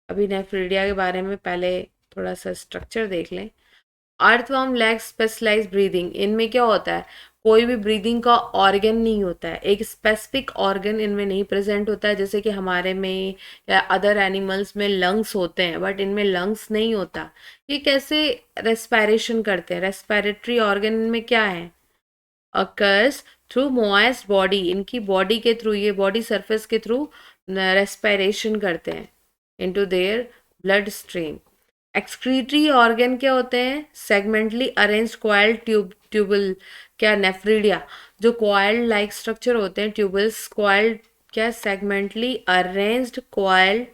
अभी नेफ्रीडिया के बारे में पहले थोड़ा सा स्ट्रक्चर देख लें। अर्थवर्म लैक्स स्पेशलाइज्ड ब्रीदिंग, इनमें क्या होता है, कोई भी ब्रीदिंग का ऑर्गन नहीं होता है, एक स्पेसिफिक ऑर्गन इनमें नहीं प्रेजेंट होता है, जैसे कि हमारे में या अदर एनिमल्स में लंग्स होते हैं, बट इनमें लंग्स नहीं होता। ये कैसे रेस्पायरेशन करते हैं, रेस्पायरेटरी ऑर्गन इनमें क्या है, अकर्स थ्रू मोएस्ट बॉडी, इनकी बॉडी के थ्रू, ये बॉडी सरफेस के थ्रू रेस्पायरेशन करते हैं into their blood stream. Excretory organ क्या होते हैं, सेगमेंटली अरेंज क्वाइल्ड ट्यूबल, क्या, नेफ्रीडिया, जो क्वाइल्ड लाइक स्ट्रक्चर होते हैं, ट्यूबल्स क्वाइल्ड, क्या, segmentally arranged coiled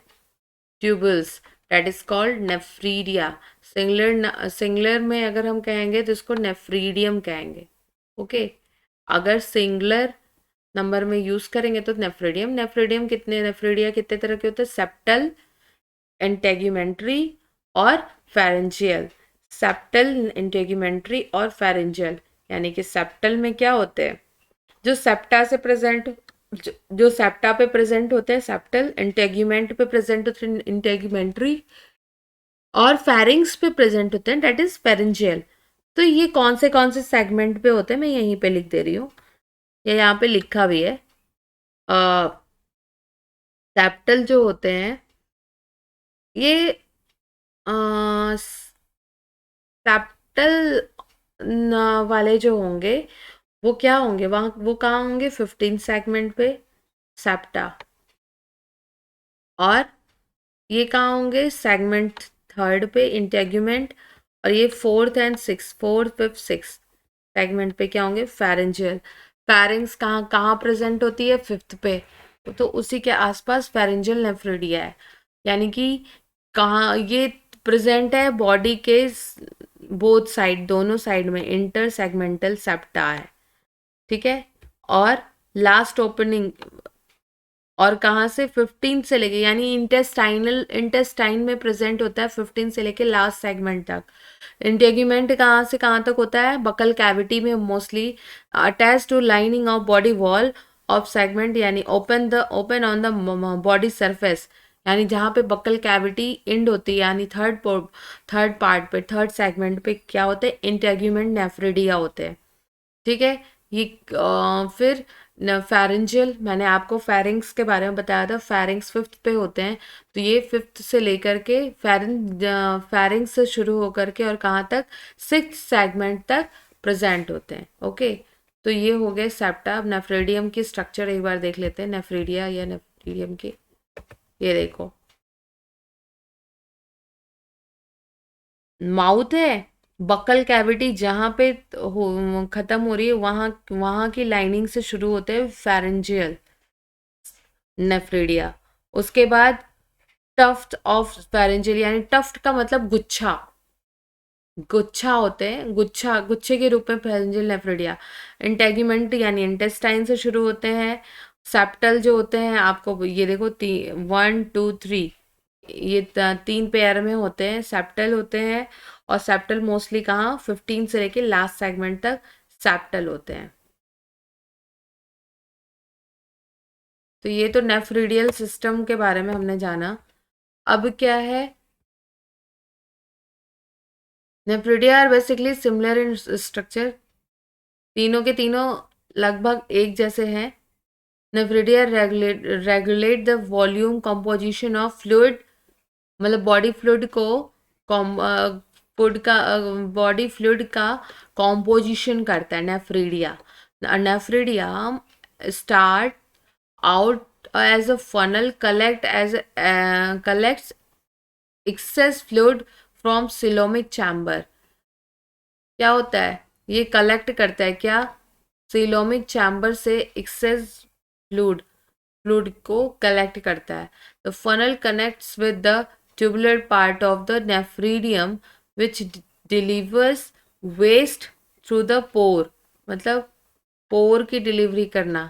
tubules, that is called nephridia. Singular में अगर हम कहेंगे तो इसको नेफ्रीडियम कहेंगे। ओके। अगर सिंगुलर नंबर में यूज करेंगे तो नेफ्रीडियम। नेफ्रीडियम कितने, नेफ्रीडिया कितने तरह के होते हैं, सेप्टल, इंटेग्यूमेंट्री और फेरेंजियल। सेप्टल, इंटेग्यूमेंट्री और फेरेंजियल, यानी कि सेप्टल में क्या होते हैं, जो सेप्टा से प्रेजेंट, जो सेप्टा पे प्रेजेंट होते हैं सेप्टल, इंटेग्यूमेंट पे प्रेजेंट होते हैं इंटेग्यूमेंट्री, और फेरिंग्स पे प्रेजेंट होते हैं डेट इज फेरेंजियल। तो ये कौन से सेगमेंट पे होते हैं मैं यहीं पे लिख दे रही हूँ, या यहाँ पे लिखा भी है। सेप्टल जो होते हैं ये सेप्टल वाले जो होंगे वो क्या होंगे, वहाँ वो कहाँ होंगे, 15 सेगमेंट पे सेप्टा, और ये कहाँ होंगे, सेगमेंट थर्ड पे इंटेग्यूमेंट, और ये fourth and six, fourth fifth six segment पे क्या होंगे, फेरेंजियल। फेरिंग्स कहाँ कहाँ प्रेजेंट होती है, फिफ्थ पे, तो उसी के आसपास फेरेंजियल नेफ्रिडिया है, यानी कि कहाँ ये प्रेजेंट है, बॉडी के बोथ साइड, दोनों साइड में इंटर सेगमेंटल सेप्टा है। ठीक है। और लास्ट ओपनिंग, और कहाँ से 15 से लेके, यानी इंटेस्टाइन में प्रेजेंट होता है 15 से लेके लास्ट सेगमेंट तक। इंटेग्यूमेंट कहाँ से कहाँ तक होता है, बकल कैविटी में mostly, attach to lining of body wall of segment, यानी open on the body surface, यानी जहाँ पे बकल कैविटी एंड होती है, यानी थर्ड पार्ट पे, थर्ड सेगमेंट पे क्या होते हैं, इंटेग्यूमेंट नेफ्रिडिया होते हैं। ठीक है। ये फिर फेरेंजियल, मैंने आपको फेरिंग्स के बारे में बताया था, फेरिंग्स फिफ्थ पे होते हैं। तो ये फिफ्थ से लेकर के फेरिंग्स से शुरू होकर के और कहाँ तक, सिक्स सेगमेंट तक प्रेजेंट होते हैं। ओके, तो ये हो गए सेप्टा। अब नेफ्रिडियम की स्ट्रक्चर एक बार देख लेते हैं, नेफ्रिडिया या नेफ्रिडियम की। ये देखो, माउथ है, बकल कैविटी जहाँ पे खत्म हो रही है, वहाँ वहाँ की लाइनिंग से शुरू होते हैं फेरेंजियल नेफ्रिडिया। उसके बाद टफ्ट ऑफ फेरेंजियल, यानी टफ्ट का मतलब गुच्छा, गुच्छा होते हैं, गुच्छा, गुच्छे के रूप में फेरेंजियल नेफ्रिडिया। इंटेग्यूमेंट यानी इंटेस्टाइन से शुरू होते हैं। सेप्टल जो होते हैं, आपको ये देखो, 1 2 3, ये तीन पेयर में होते हैं, सेप्टल होते हैं। और सेप्टल मोस्टली कहाँ, 15 से लेके लास्ट सेगमेंट तक सेप्टल होते हैं। तो ये तो नेफ्रिडियल सिस्टम के बारे में हमने जाना। अब क्या है, nephridia are basically similar in structure, तीनों के तीनों लगभग एक जैसे हैं। Nephridia regulate the volume composition of fluid, मतलब बॉडी फ्लूइड को, फूड का, बॉडी फ्लूइड का कॉम्पोजिशन करता है nephridia. Nephridia start out as a funnel, collects excess fluid from coelomic chamber। क्या होता है, ये कलेक्ट करता है क्या, सीलोमिक चैम्बर से एक्सेस फ्लूइड को कलेक्ट करता है। The funnel connects with the tubular part of the nephridium which delivers waste through the pore, मतलब पोर की डिलीवरी करना,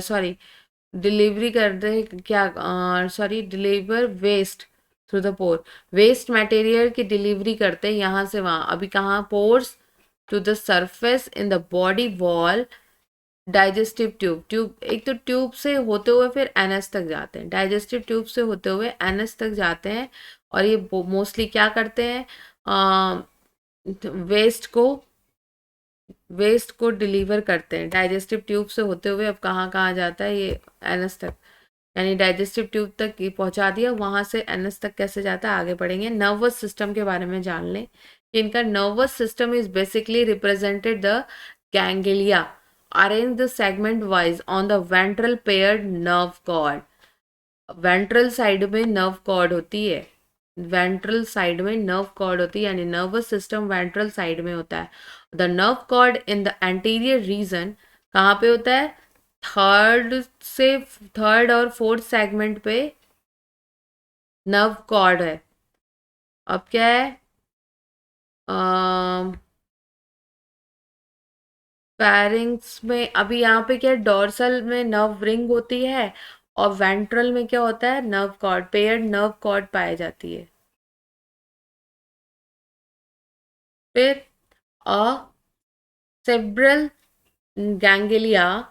सॉरी, डिलीवरी कर रहे क्या, sorry, deliver waste through the pore, waste material की डिलीवरी करते हैं यहाँ से वहाँ। अभी कहाँ, pores to the surface in the body wall, digestive tube एक तो ट्यूब से होते हुए फिर एनएस तक जाते हैं, डाइजेस्टिव ट्यूब से होते हुए एनएस तक जाते हैं। और ये मोस्टली क्या करते हैं, वेस्ट को डिलीवर करते हैं डाइजेस्टिव ट्यूब से होते हुए। अब कहाँ कहाँ जाता है ये, एनस तक, यानी डाइजेस्टिव ट्यूब तक ये पहुंचा दिया, वहां से एनस तक कैसे जाता है आगे बढ़ेंगे। नर्वस सिस्टम के बारे में जान लें कि इनका nervous system is basically represented the ganglia arrange the segment wise on the ventral paired nerve cord. Ventral side में नर्व कॉर्ड होती है, वेंट्रल साइड में नर्व कॉर्ड होती है, यानी नर्वस सिस्टम वेंट्रल साइड में होता है। The nerve cord in the anterior region कहाँ पे होता है, थर्ड और फोर्थ सेगमेंट पे नर्व कॉर्ड है। अब क्या है, फेरिंग्स में अभी यहाँ पे क्या है, डोर्सल में नर्व रिंग होती है, और वेंट्रल में क्या होता है, nerve cord, paired nerve cord पाई जाती है। फिर a cerebral ganglia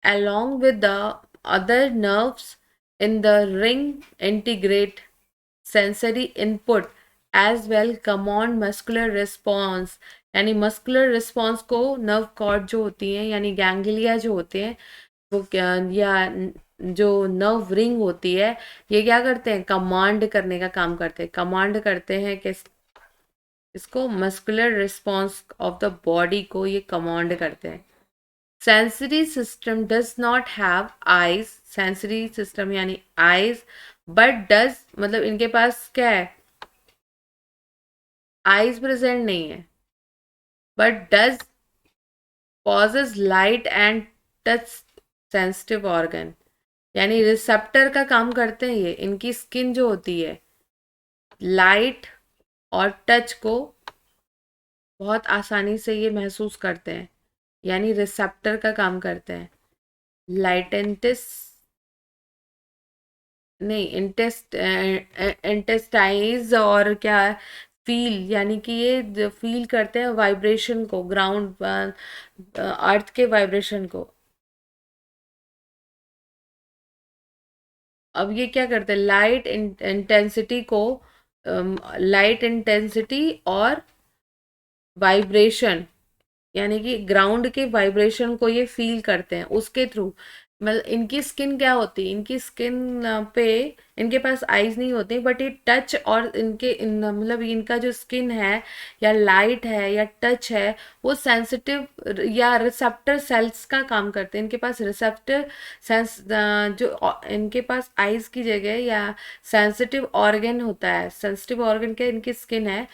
along with the other nerves in the ring integrate sensory input as well command muscular response, यानी मस्कुलर रिस्पॉन्स को नर्व कॉर्ड जो होती है, यानी गैंग्लिया जो होते हैं वो क्या, या जो नर्व रिंग होती है, ये क्या करते हैं, कमांड करने का काम करते हैं। कमांड करते हैं किस, इसको muscular response of the body को ये कमांड करते हैं। Sensory system does not have eyes, sensory system यानी आईज, बट डज, मतलब इनके पास क्या है, आईज प्रेजेंट नहीं है, but does possess light and touch sensitive organ, यानी रिसेप्टर का काम करते हैं ये। इनकी स्किन जो होती है, लाइट और टच को बहुत आसानी से ये महसूस करते हैं, यानी रिसेप्टर का काम करते हैं। लाइटेंटिस नहीं, इंटेस्टाइज और क्या, फील, यानी कि ये फील करते हैं वाइब्रेशन को, ग्राउंड अर्थ के वाइब्रेशन को। अब ये क्या करते हैं, लाइट इंटेंसिटी को, लाइट इंटेंसिटी और वाइब्रेशन, यानी कि ग्राउंड के वाइब्रेशन को ये फील करते हैं उसके थ्रू। मतलब इनकी स्किन क्या होती है, इनकी स्किन पे, इनके पास आईज नहीं होती, बट ये टच और मतलब इनका जो स्किन है या लाइट है या टच है, वो सेंसिटिव या रिसेप्टर सेल्स का काम करते हैं। इनके पास रिसेप्टर सेंस, जो इनके पास आईज की जगह या सेंसिटिव ऑर्गन होता है, सेंसिटिव ऑर्गन क्या, इनकी स्किन है,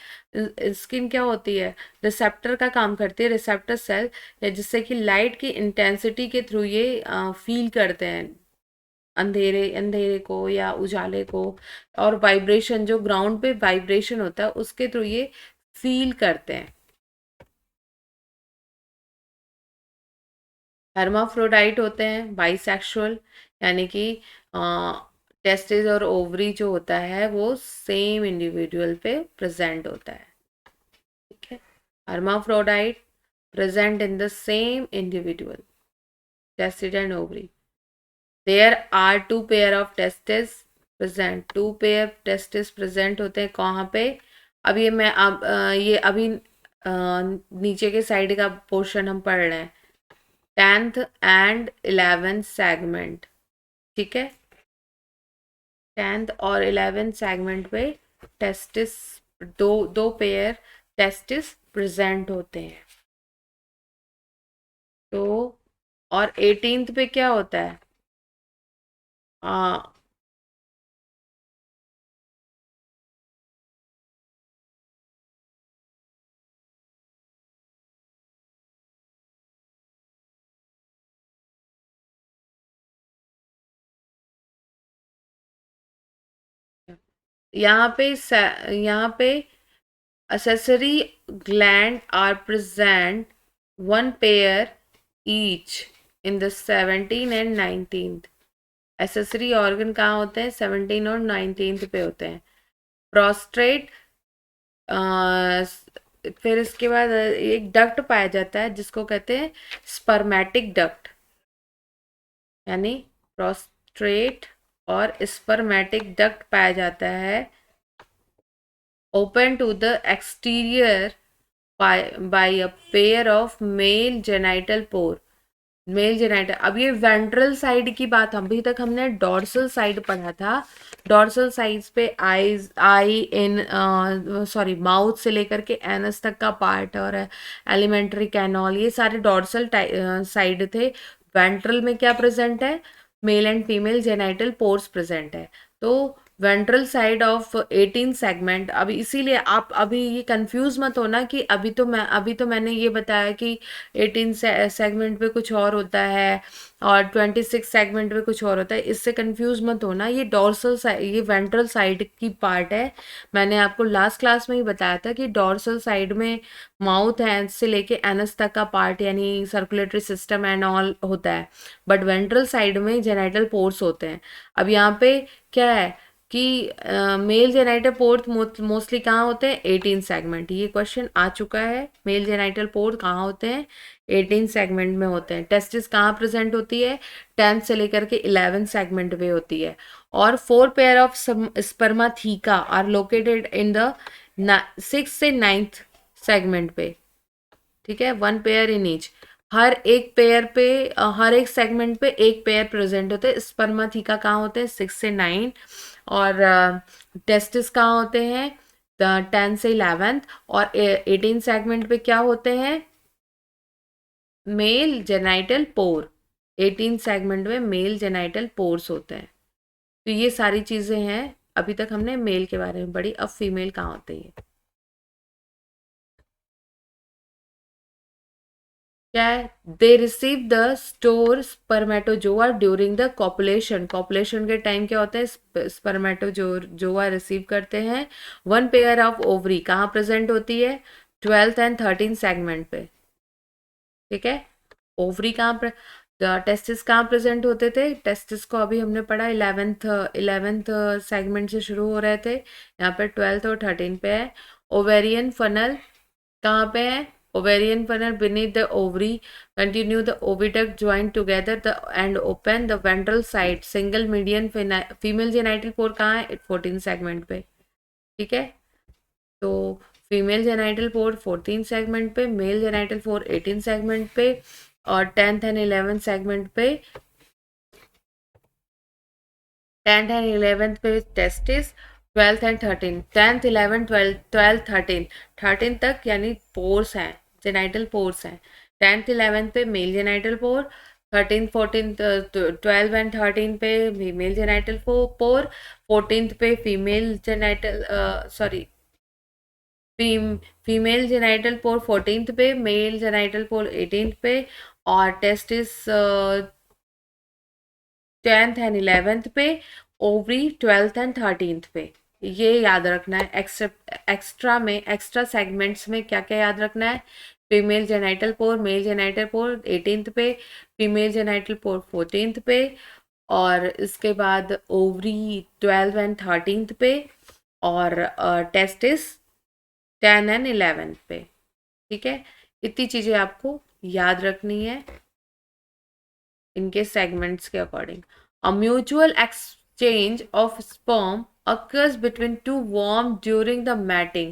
स्किन क्या होती है, रिसेप्टर का काम करती है, रिसेप्टर सेल, या जिससे कि लाइट की इंटेंसिटी के थ्रू ये फील करते हैं अंधेरे अंधेरे को या उजाले को। और वाइब्रेशन, जो ग्राउंड पे वाइब्रेशन होता है उसके थ्रू ये फील करते हैं। हर्माफ्रोडाइट होते हैं, बाइसेक्सुअल, यानी कि टेस्टिस और ओवरी जो होता है वो सेम इंडिविजुअल पे प्रेजेंट होता है। ठीक है, hermaphrodite present in the same individual, testis and ovary. There are two pair of testes present, two pair testes present होते हैं कहाँ पे। अब ये मैं अब ये अभी नीचे के साइड का पोर्शन हम पढ़ रहे हैं, 10th एंड 11th सेगमेंट। ठीक है, 10th और 11th सेगमेंट पे टेस्टिस, दो दो पेयर टेस्टिस प्रेजेंट होते हैं। तो और 18th पे क्या होता है, आ, यहाँ पे यहाँ पे accessory gland are present, one pair each in the 17 and 19th। accessory organ कहाँ होते हैं, 17 और 19th पे होते हैं। प्रोस्ट्रेट, फिर इसके बाद एक डक्ट पाया जाता है जिसको कहते हैं स्पर्मेटिक डक्ट, यानी प्रोस्ट्रेट और स्पर्मेटिक डक्ट पाया जाता है, open to the exterior by a pair of male genital pore। Male genital, अब ये वेंट्रल साइड की बात, अभी तक हमने डॉर्सल साइड पढ़ा था। डॉर्सल साइड पे आईज, आई इन सॉरी माउथ से लेकर के एनस तक का पार्ट और एलिमेंट्री कैनॉल, ये सारे डॉर्सल साइड थे। वेंट्रल में क्या प्रेजेंट है, male and female genital pores present है। तो वेंट्रल साइड ऑफ 18 सेगमेंट, अब इसीलिए आप अभी ये कंफ्यूज मत होना कि अभी तो मैंने ये बताया कि 18 सेगमेंट पे कुछ और होता है और 26 सेगमेंट पे कुछ और होता है, इससे कंफ्यूज मत होना। ये डॉर्सल साइड, ये वेंट्रल साइड की पार्ट है। मैंने आपको लास्ट क्लास में ही बताया था कि डॉर्सल साइड में माउथ है से लेके एनस तक का पार्ट, यानी सर्कुलेटरी सिस्टम एंड ऑल होता है, बट वेंट्रल साइड में जेनाइटल पोर्स होते हैं। अब यहाँ पे क्या है कि मेल जेनाइटल पोर्ट मोस्टली कहाँ होते हैं, 18 सेगमेंट। ये क्वेश्चन आ चुका है, मेल जेनाइटल पोर्ट कहाँ होते हैं, 18 सेगमेंट में होते हैं। टेस्टिस कहाँ प्रेजेंट होती है, 10 से लेकर के 11 सेगमेंट में होती है। और 4 pair of spermatheca are located in the 6 से 9th सेगमेंट पे। ठीक है, 1 पेयर इन ईच, हर एक पेयर पे हर एक सेगमेंट पे एक पेयर प्रेजेंट होते हैं। स्पर्माथीका कहाँ होते हैं, 6 से 9, और टेस्टिस कहाँ होते हैं, 10 से 11th, और 18 सेगमेंट पे क्या होते हैं, मेल जेनाइटल पोर। 18 सेगमेंट में मेल जेनाइटल पोर्स होते हैं। तो ये सारी चीजें हैं, अभी तक हमने मेल के बारे में पढ़ी, अब फीमेल कहाँ होते हैं। क्या है, they receive the store spermatozoa during the copulation. Copulation के टाइम क्या होता है, स्पर्मेटोजोआ रिसीव करते हैं। 1 पेयर ऑफ ओवरी कहाँ प्रेजेंट होती है, 12th एंड 13th सेगमेंट पे। ठीक है, ओवरी कहाँ पर, टेस्टिस कहाँ प्रेजेंट होते थे? टेस्टिस को अभी हमने पढ़ा 11th सेगमेंट से शुरू हो रहे थे, यहाँ पे 12th और 13 पे है। ओवेरियन फनल कहाँ पे है? Ovarian funnel beneath the ovary, continue the oviduct joined together the and open the ventral side, single median female genital pore कहाँ है? 14 सेगमेंट पे, ठीक है। तो फीमेल जेनाइटल पोर 14 सेगमेंट पे, मेल जेनाइटल पोर 18 सेगमेंट पे, और 10th एंड 11th सेगमेंट पे, 10th एंड 11th पे testis, 12th and 13, 10th 11th 12th 12th 13, 13 तक यानी पोर्स हैं, जेनाइटल पोर्स हैं। 10th 11th पे मेल जेनाइटल पोर, 13 14 12 एंड 13 पे फीमेल जेनाइटल पोर, 14th पे female genital sorry female genital पोर 14th पे, मेल जेनाइटल पोर 18th पे, और टेस्टिस 10th एंड 11th पे, ओवरी 12th एंड 13th पे। ये याद रखना है। एक्स्ट्रा सेगमेंट्स में क्या क्या याद रखना है? फीमेल जेनाइटल पोर, मेल जेनाइटल पोर 18th पे, फीमेल जेनाइटल पोर 14th पे, और इसके बाद ओवरी 12 एंड 13th पे, और टेस्टिस 10 एंड 11 पे, ठीक है। इतनी चीज़ें आपको याद रखनी है इनके सेगमेंट्स के according. A mutual exchange of sperm occurs between two worm during the mating।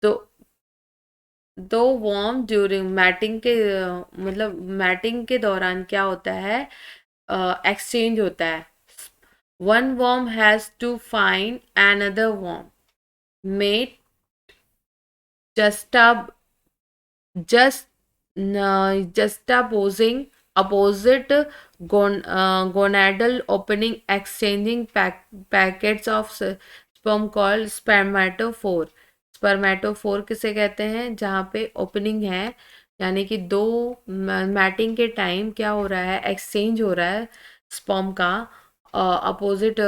तो दो वर्म ड्यूरिंग मैटिंग के मतलब मैटिंग के दौरान क्या होता है? एक्सचेंज होता है। One worm has to find another worm, mate just juxtaposing opposite gonadal opening, exchanging packets of sperm called spermatophore। स्पर्मेटोफोर किसे कहते हैं? जहाँ पे ओपनिंग है, यानी कि दो मैटिंग के टाइम क्या हो रहा है? एक्सचेंज हो रहा है स्पर्म का अपोजिट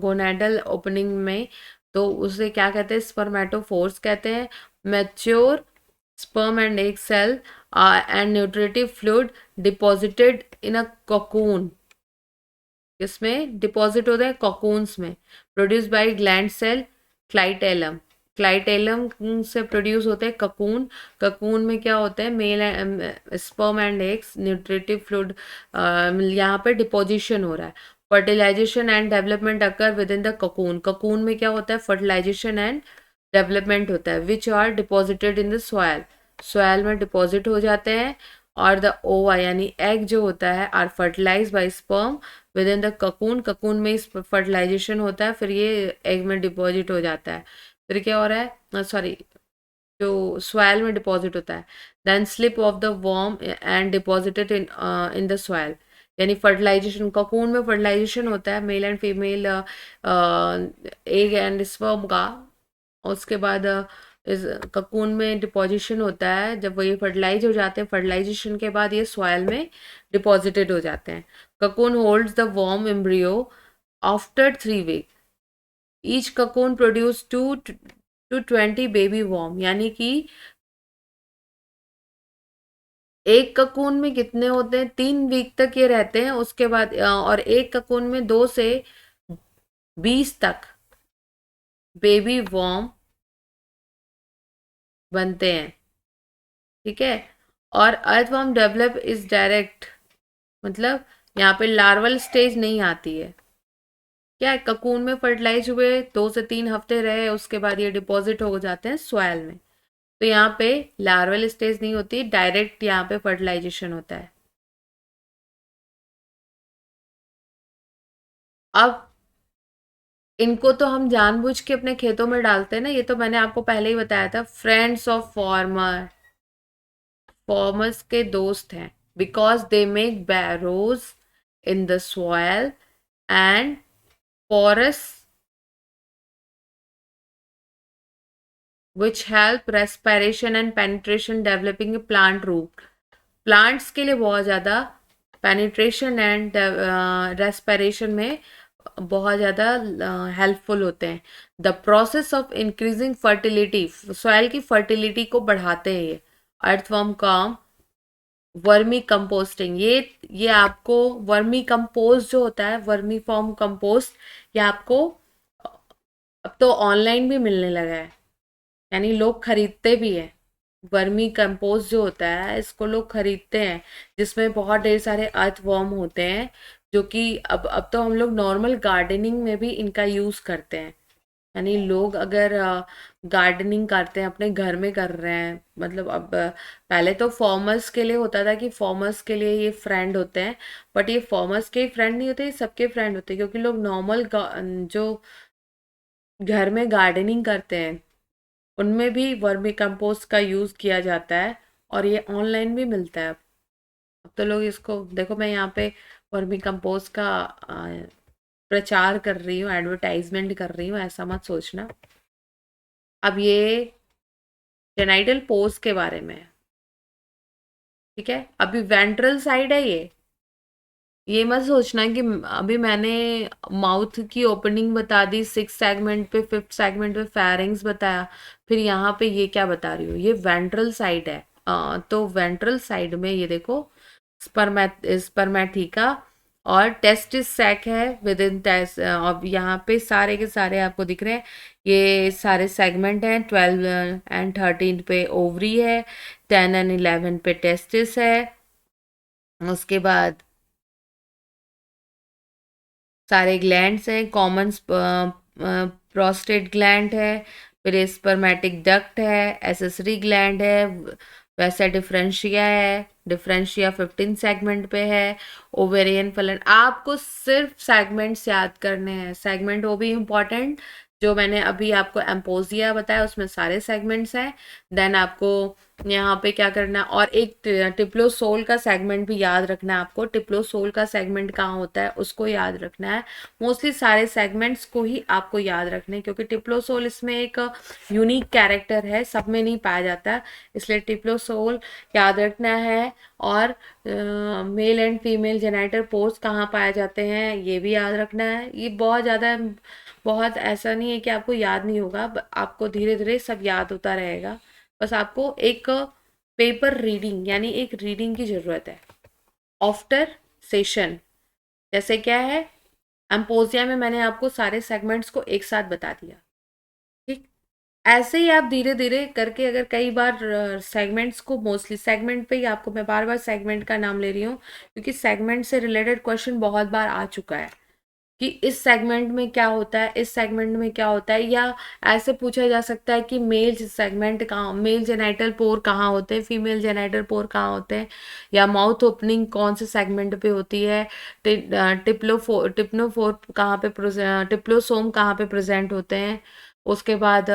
गोनाडल ओपनिंग में, तो उसे क्या कहते हैं? स्पर्मेटोफोर्स कहते हैं। Mature sperm and egg cell and nutritive fluid deposited in a cocoon। इसमें डिपॉजिट होते हैं cocoons में। Produce by gland cell clitellum. Clitellum से प्रोड्यूस होते हैं ककून। ककून में क्या होता है? Male sperm and eggs, nutritive fluid यहाँ पे डिपोजिशन हो रहा है। Fertilisation and development occur within the cocoon. Cocoon में क्या होता है? फर्टिलाइजेशन एंड डेवलपमेंट होता है, which are deposited in the soil. Soil में डिपॉजिट हो जाते हैं। और द ओवा यानी एग जो होता है are fertilise by sperm within the cocoon. Cocoon में इस फर्टिलाइजेशन होता है, फिर ये एग में डिपॉजिट हो जाता है। फिर क्या हो रहा है? सॉरी, जो सॉयल में डिपॉजिट होता है। Then slip off the worm and deposited in the soil, यानी फर्टिलाइजेशन। ककून में फर्टिलाइजेशन होता है male and female egg and sperm का। उसके बाद इस ककून में डिपोजिशन होता है। जब वो ये फर्टिलाइज हो जाते हैं, फर्टिलाइजेशन के बाद ये सॉयल में डिपॉजिटेड हो जाते हैं। Cocoon holds the worm embryo after 3 week. Each cocoon produce 2 to 20 baby worm, यानी कि एक ककून में कितने होते हैं? 3 वीक तक ये रहते हैं। उसके बाद और एक ककून में 2 से 20 तक बेबी वर्म बनते हैं, ठीक है। और अर्थवर्म डेवलप इज डायरेक्ट, मतलब यहाँ पे लार्वल स्टेज नहीं आती है। क्या है? ककून में फर्टिलाइज हुए, 2 से 3 हफ्ते रहे, उसके बाद ये डिपॉजिट हो जाते हैं सॉयल में। तो यहाँ पे लार्वल स्टेज नहीं होती, डायरेक्ट यहाँ पे फर्टिलाइजेशन होता है। अब इनको तो हम जानबूझ के अपने खेतों में डालते हैं ना, ये तो मैंने आपको पहले ही बताया था। फ्रेंड्स ऑफ फॉर्मर्स के दोस्त हैं, because they make barrows in the soil and porous which help respiration and penetration developing a plant root। Plants के लिए बहुत ज़्यादा पेनिट्रेशन एंड रेस्पिरेशन में बहुत ज़्यादा हेल्पफुल होते हैं। The process of increasing fertility, soil की फर्टिलिटी को बढ़ाते हैं ये अर्थवर्म काम। वर्मी कंपोस्टिंग, ये आपको वर्मी कंपोस्ट जो होता है, वर्मी फॉर्म कंपोस्ट, ये आपको अब तो ऑनलाइन भी मिलने लगा है, यानी लोग खरीदते भी हैं। वर्मी कंपोस्ट जो होता है इसको लोग खरीदते हैं, जिसमें बहुत ढेर सारे अर्थवर्म होते हैं, जो कि अब तो हम लोग नॉर्मल गार्डनिंग में भी इनका यूज करते हैं। यानी लोग अगर गार्डनिंग करते हैं, अपने घर में कर रहे हैं, मतलब अब पहले तो फार्मर्स के लिए होता था कि फार्मर्स के लिए ये फ्रेंड होते हैं, बट ये फार्मर्स के फ्रेंड नहीं होते, ये सबके फ्रेंड होते हैं, क्योंकि लोग नॉर्मल जो घर में गार्डनिंग करते हैं उनमें भी वर्मी कंपोस्ट का यूज़ किया जाता है, और ये ऑनलाइन भी मिलता है। अब तो लोग इसको देखो, मैं यहाँ पे वर्मी कंपोस्ट का प्रचार कर रही हूँ, एडवर्टाइजमेंट कर रही हूँ, ऐसा मत सोचना। अब ये जेनाइटल पोर्स के बारे में है, ठीक है। अभी वेंट्रल साइड है ये मत सोचना कि अभी मैंने माउथ की ओपनिंग बता दी, सिक्स सेगमेंट पे, फिफ्थ सेगमेंट पे फेरिंग्स बताया, फिर यहाँ पे ये क्या बता रही हूँ, ये वेंट्रल साइड है। तो वेंट्रल साइड में ये देखो, स्पर्मेटिका और टेस्टिस सैक है विद इन टेस्ट। अब यहाँ पे सारे के सारे आपको दिख रहे हैं, ये सारे सेगमेंट हैं। 12 एंड 13 पे ओवरी है, 10 एंड 11 पे टेस्टिस है, उसके बाद सारे ग्लैंड्स हैं। कॉमन प्रोस्टेट ग्लैंड है, फिर स्पर्मेटिक डक्ट है, एसेसरी ग्लैंड है, वैसा डिफरेंशिया है, डिफरेंशिया 15 सेगमेंट पे है। ओवेरियन फलन, आपको सिर्फ सेगमेंट्स याद करने हैं, सेगमेंट वो भी इम्पोर्टेंट, जो मैंने अभी आपको एम्पोजिया बताया उसमें सारे सेगमेंट्स हैं। देन आपको यहाँ पे क्या करना है, और एक टिप्लोसोल का सेगमेंट भी याद रखना है आपको। टिप्लोसोल का सेगमेंट कहाँ होता है उसको याद रखना है। मोस्टली सारे सेगमेंट्स को ही आपको याद रखने हैं, क्योंकि टिप्लोसोल इसमें एक यूनिक कैरेक्टर है, सब में नहीं पाया जाता, इसलिए टिप्लोसोल याद रखना है। और mail and female genital pores कहाँ पाए जाते हैं ये भी याद रखना है। ये बहुत ज़्यादा, बहुत ऐसा नहीं है कि आपको याद नहीं होगा, आपको धीरे धीरे सब याद होता रहेगा। बस आपको एक पेपर रीडिंग, यानी एक रीडिंग की ज़रूरत है आफ्टर सेशन। जैसे क्या है, एम्पोजिया में मैंने आपको सारे सेगमेंट्स को एक साथ बता दिया, ठीक। ऐसे ही आप धीरे धीरे करके, अगर कई बार सेगमेंट्स को, मोस्टली सेगमेंट पे ही आपको, मैं बार बार सेगमेंट का नाम ले रही हूँ क्योंकि सेगमेंट से रिलेटेड क्वेश्चन बहुत बार आ चुका है कि इस सेगमेंट में क्या होता है, इस सेगमेंट में क्या होता है, या ऐसे पूछा जा सकता है कि मेल सेगमेंट कहाँ, मेल जेनाइटल पोर कहाँ होते हैं, फीमेल जेनाइटल पोर कहाँ होते हैं, या माउथ ओपनिंग कौन से सेगमेंट पे होती है, टिप्नोफोर कहाँ पे, टिप्लोसोम कहाँ पे प्रेजेंट होते हैं, उसके बाद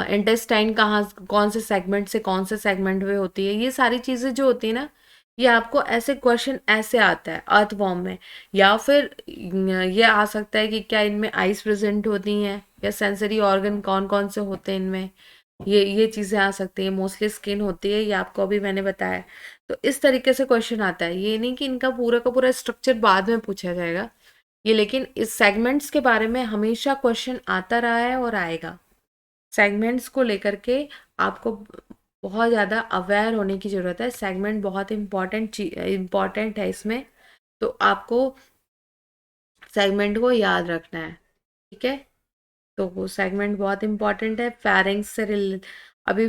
इंटेस्टाइन कहाँ, कौन से सेगमेंट से कौन से सेगमेंट में होती है। ये सारी चीज़ें जो होती है ना, ये आपको ऐसे क्वेश्चन ऐसे आता है अर्थवॉर्म में। या फिर ये आ सकता है कि क्या इनमें आइज प्रेजेंट होती हैं, या सेंसरी ऑर्गन कौन कौन से होते हैं इनमें, ये चीज़ें आ सकती हैं। मोस्टली स्किन होती है, ये आपको अभी मैंने बताया। तो इस तरीके से क्वेश्चन आता है, ये नहीं कि इनका पूरा का पूरा स्ट्रक्चर बाद में पूछा जाएगा ये, लेकिन इस सेगमेंट्स के बारे में हमेशा क्वेश्चन आता रहा है और आएगा। सेगमेंट्स को लेकर के आपको बहुत ज़्यादा अवेयर होने की ज़रूरत है। सेगमेंट बहुत इम्पॉर्टेंट है इसमें, तो आपको सेगमेंट को याद रखना है, ठीक है। तो वो सेगमेंट बहुत इम्पॉर्टेंट है। फेरिंग्स से अभी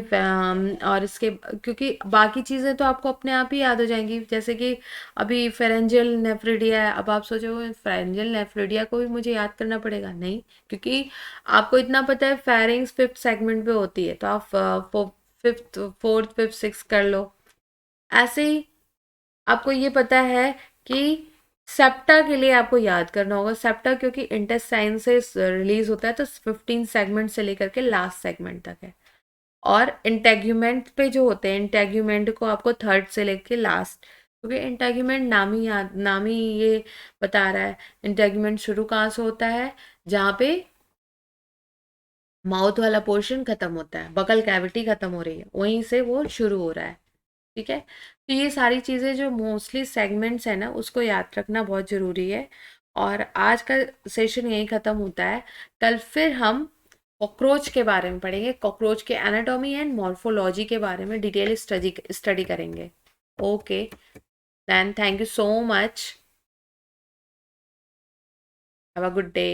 और इसके, क्योंकि बाकी चीज़ें तो आपको अपने आप ही याद हो जाएंगी, जैसे कि अभी फेरेंजियल नेफ्रिडिया है। अब आप सोचो फेरेंजियल नेफ्रिडिया को भी मुझे याद करना पड़ेगा, नहीं, क्योंकि आपको इतना पता है फेरिंग्स फिफ्थ सेगमेंट पे होती है, तो आप फिफ्थ, फोर्थ, फिफ्थ, सिक्स कर लो। ऐसे ही आपको ये पता है कि सेप्टा के लिए आपको याद करना होगा, सेप्टा क्योंकि इंटेस्टाइन से रिलीज होता है, तो 15 सेगमेंट से लेकर के लास्ट सेगमेंट तक है। और इंटेग्यूमेंट पे जो होते हैं, इंटेग्यूमेंट को आपको थर्ड से लेके लास्ट, क्योंकि इंटेग्यूमेंट नाम ही ये बता रहा है। इंटेग्यूमेंट शुरू कहाँ से होता है, जहाँ पे माउथ वाला पोर्शन खत्म होता है, बकल कैविटी खत्म हो रही है, वहीं से वो शुरू हो रहा है, ठीक है। तो ये सारी चीज़ें जो मोस्टली सेगमेंट्स है ना, उसको याद रखना बहुत ज़रूरी है। और आज का सेशन यही ख़त्म होता है। कल फिर हम कॉकरोच के बारे में पढ़ेंगे, कॉकरोच के एनाटॉमी एंड मॉर्फोलॉजी के बारे में डिटेल स्टडी करेंगे। Okay, then thank you so much. Have a good day.